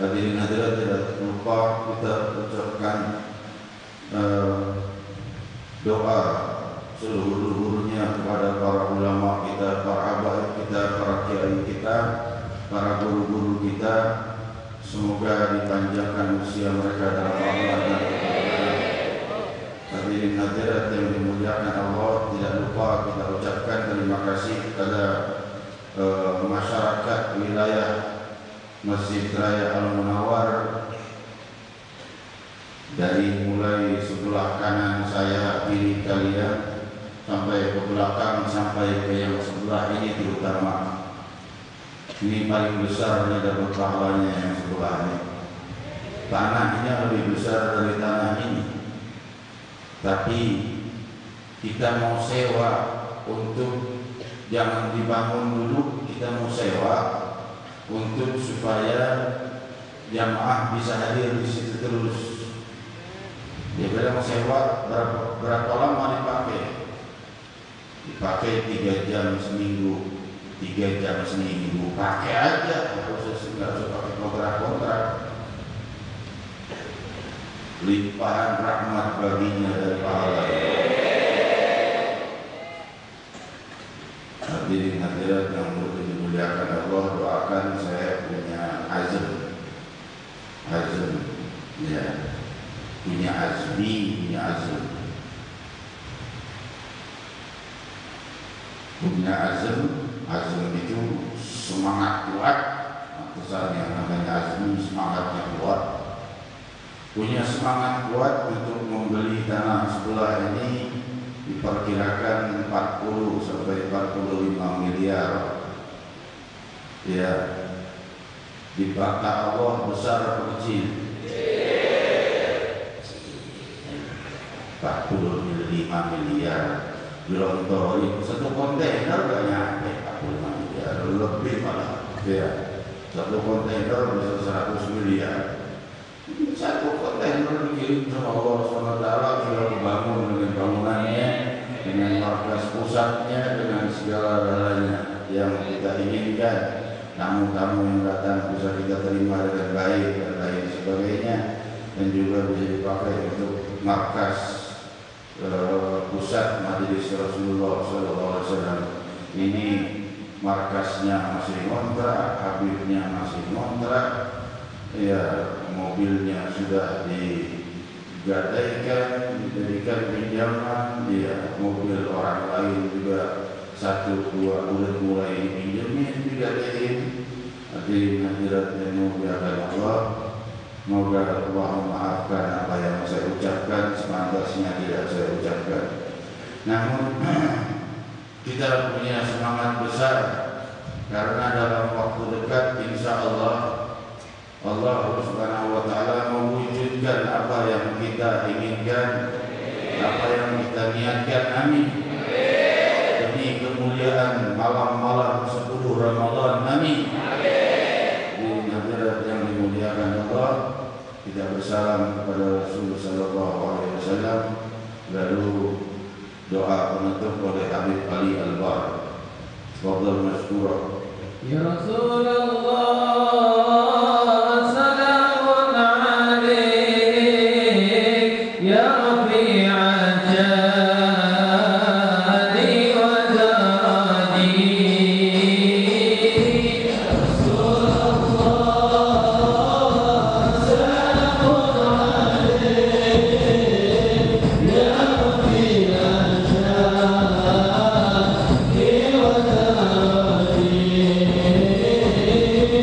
Hadirin hadirat, tidak lupa kita ucapkan doa seluruh-luruhnya kepada para ulama kita, para habaib kita, para kiai kita, para guru-guru kita. Semoga dipanjangkan usia mereka dalam amal dan kebaikan. Hadirin hadirat yang dimuliakan Allah, tidak lupa kita ucapkan terima kasih kepada masyarakat wilayah Masjid Raya Al-Munawwar, dari mulai sebelah kanan saya, kiri kalian, sampai ke belakang, sampai ke yang sebelah ini terutama. Ini paling besar, ini dapat pahalanya yang sebelah ini. Tanahnya lebih besar dari tanah ini, tapi kita mau sewa untuk, jangan dibangun dulu, kita mau sewa untuk supaya jamaah bisa hadir di situ terus. Dia bilang sewa berapa lama dipakai? Dipakai 3 jam seminggu, 3 jam seminggu, pakai aja, nggak usah pakai kontrak-kontrak. Limpahan rahmat baginya dari pahala. Hadirin hadirat yang dimuliakan Allah, doakan saya punya azam, ya, punya azmi, punya azam, azam itu semangat kuat. Kesannya namanya azmi, semangatnya kuat. Punya semangat kuat untuk membeli tanah sebelah ini, diperkirakan 40 sampai 45 miliar. Ya, dibakar Allah besar atau kecil? 45 miliar dilontorin satu kontainer, gak nyampe 45 miliar, lebih malah. Ya, satu kontainer bisa 100 miliar. Satu kontainer dikirim sama Allah SWT, sudah dibangun dengan bangunannya, dengan markas pusatnya, dengan segala galanya yang kita inginkan. Tamu-tamu yang datang bisa kita terima dengan baik dan lain sebagainya, dan juga bisa dipakai untuk markas pusat Majelis Rasulullah SAW. Ini markasnya masih ngontrak, habibnya masih ngontrak, ya, mobilnya sudah digadaikan, diberikan pinjaman, dia mobil orang lain juga 1, 2 bulan mulai dipinjami, digadaikan. Hadirin hadirat yang dimuliakan Allah, semoga Allah memaafkan apa yang saya ucapkan, sepantasnya tidak saya ucapkan. Namun kita punya semangat besar karena dalam waktu dekat insya Allah Allah Subhanahu wa taala mewujudkan apa yang kita inginkan, apa yang kita niatkan. Amin. Demi kemuliaan malam-malam 10 Ramadan. Amin. Di hadirat yang dimuliakan Allah, kita bersalam kepada Rasulullah sallallahu alaihi wasallam, lalu doa penutup oleh Habib Ali Al-Bar. Fadhal masykurah. Ya Rasulullah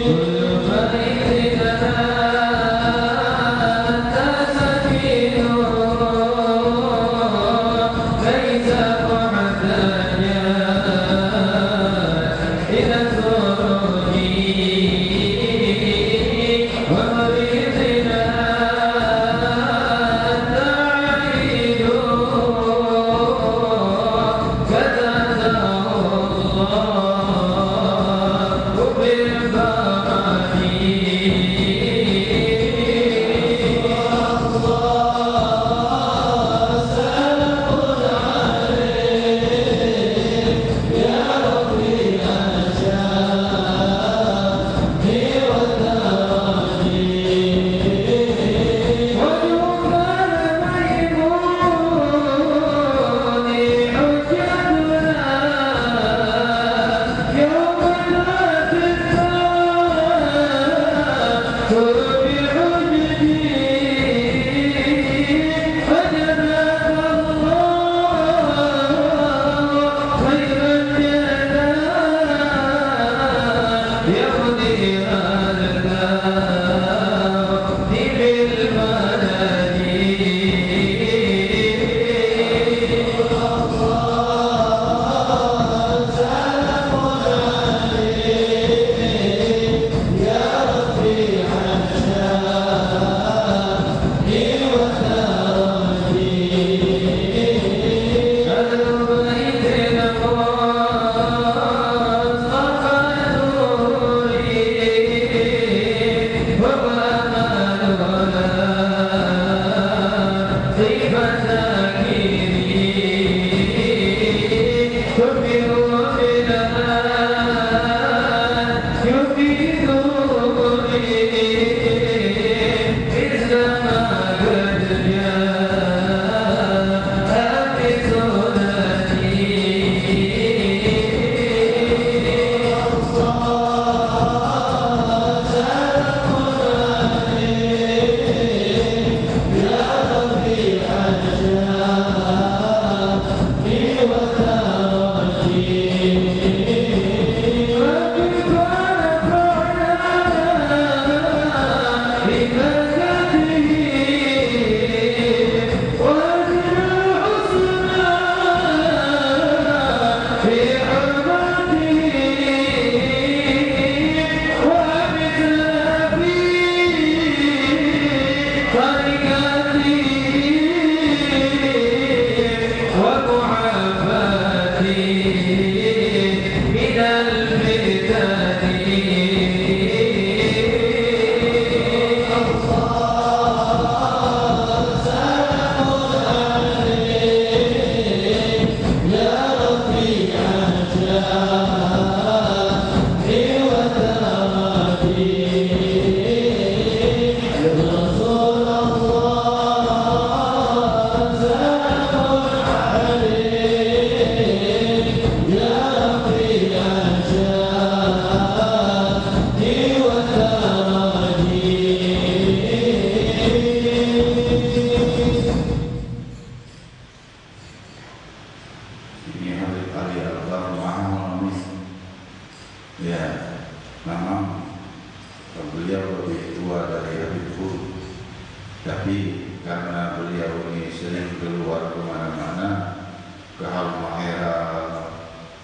كل sering keluar kemana-mana, ke Halmahera,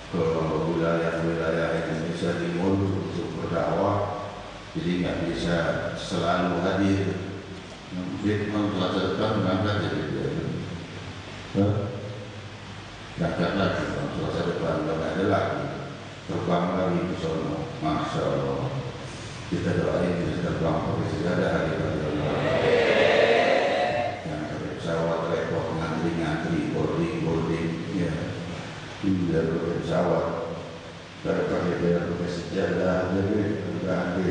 ke wilayah-wilayah Indonesia Timur untuk berdakwah, jadi nggak bisa selalu hadir. Mungkin Selasa depan berangkat jadi berangkat lagi, Selasa depan nggak ada lagi, terbang lagi ke sana. Masya Allah, kita doain bisa terbang pakai sejadah hari ini. Yang pakai pesawat repot ngantri boarding ya, tidak pakai pesawat, kalau pakai sejadah jadi ganti.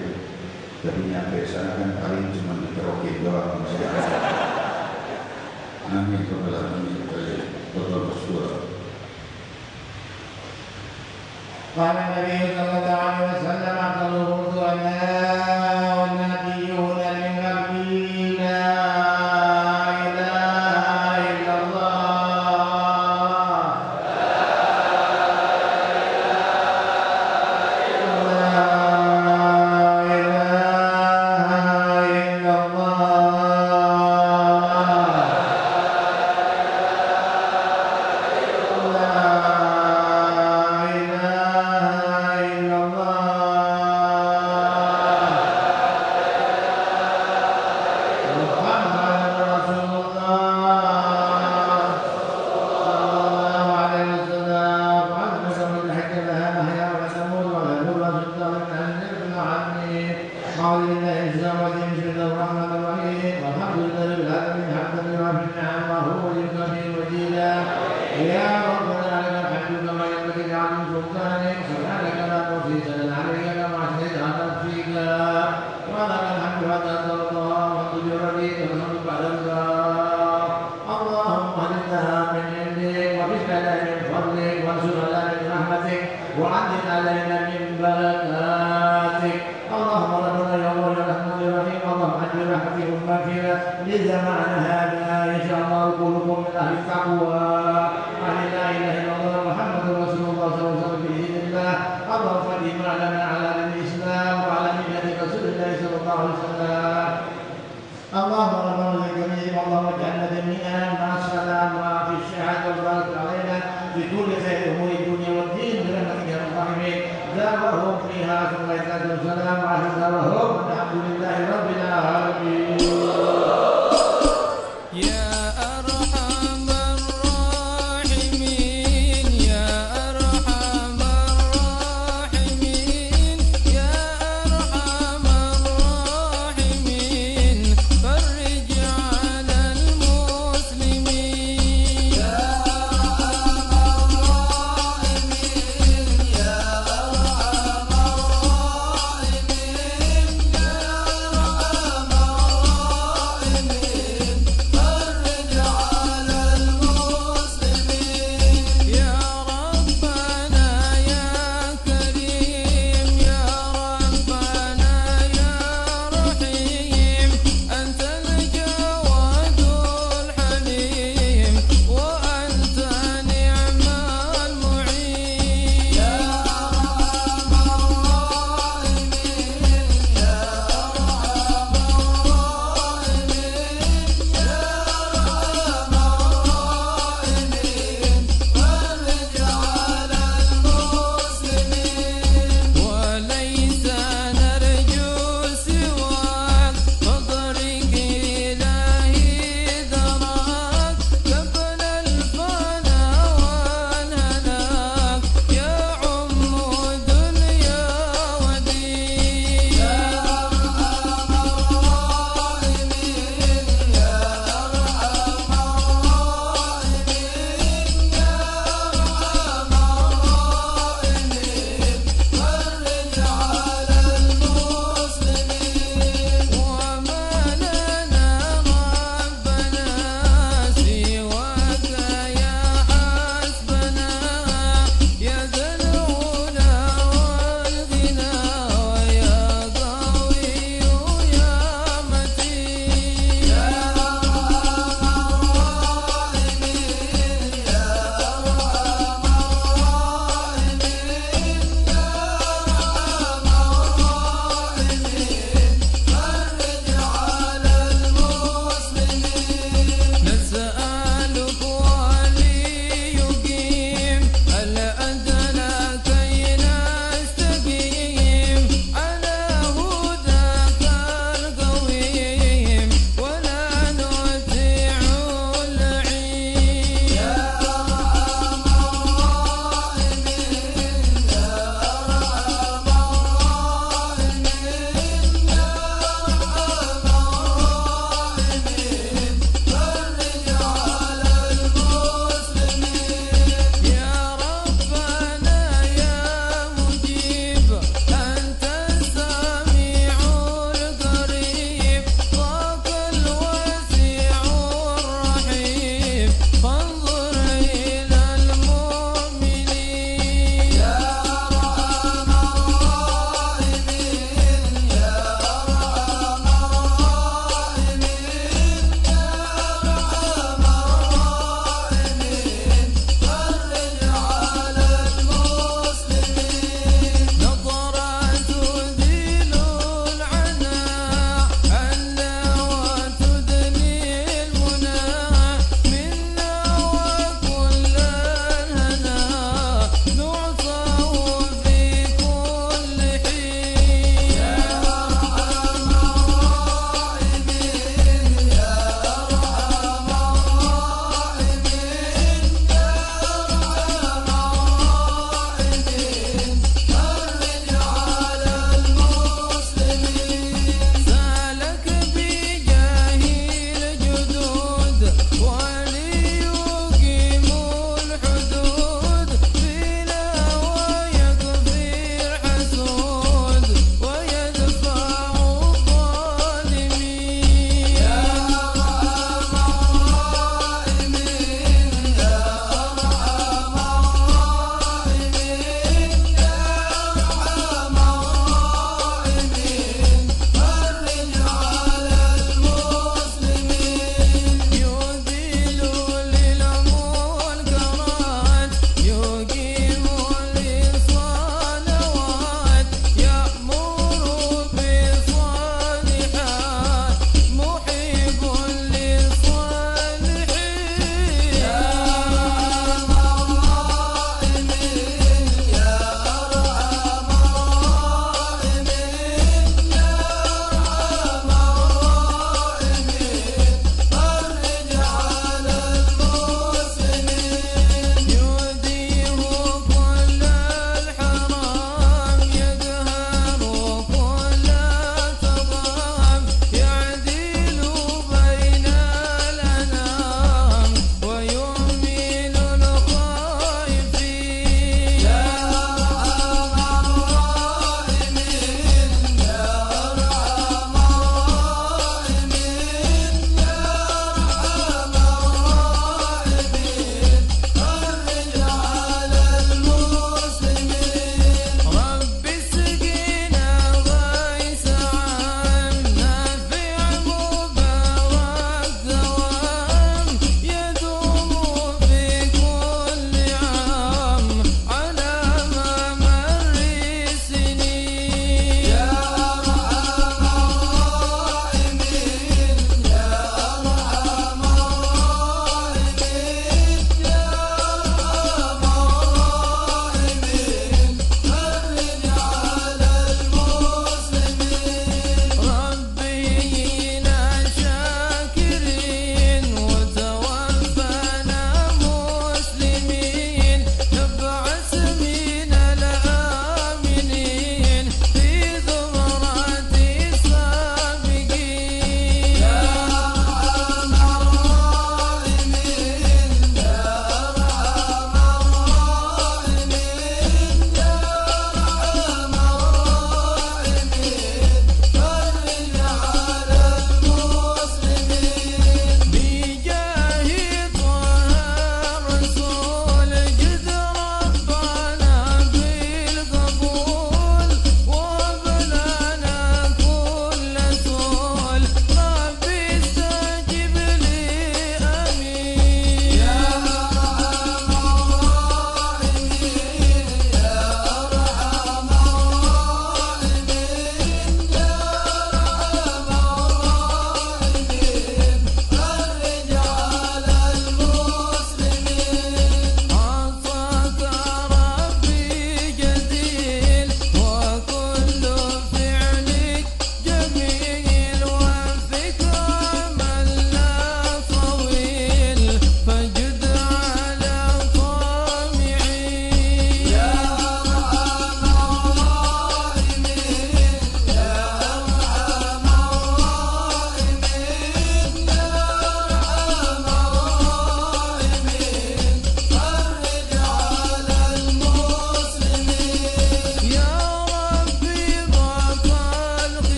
Tapi nyampe sana kan paling cuma dikerokin doang. Amin kepada amin betul bersyukur. Qala Nabi sallallahu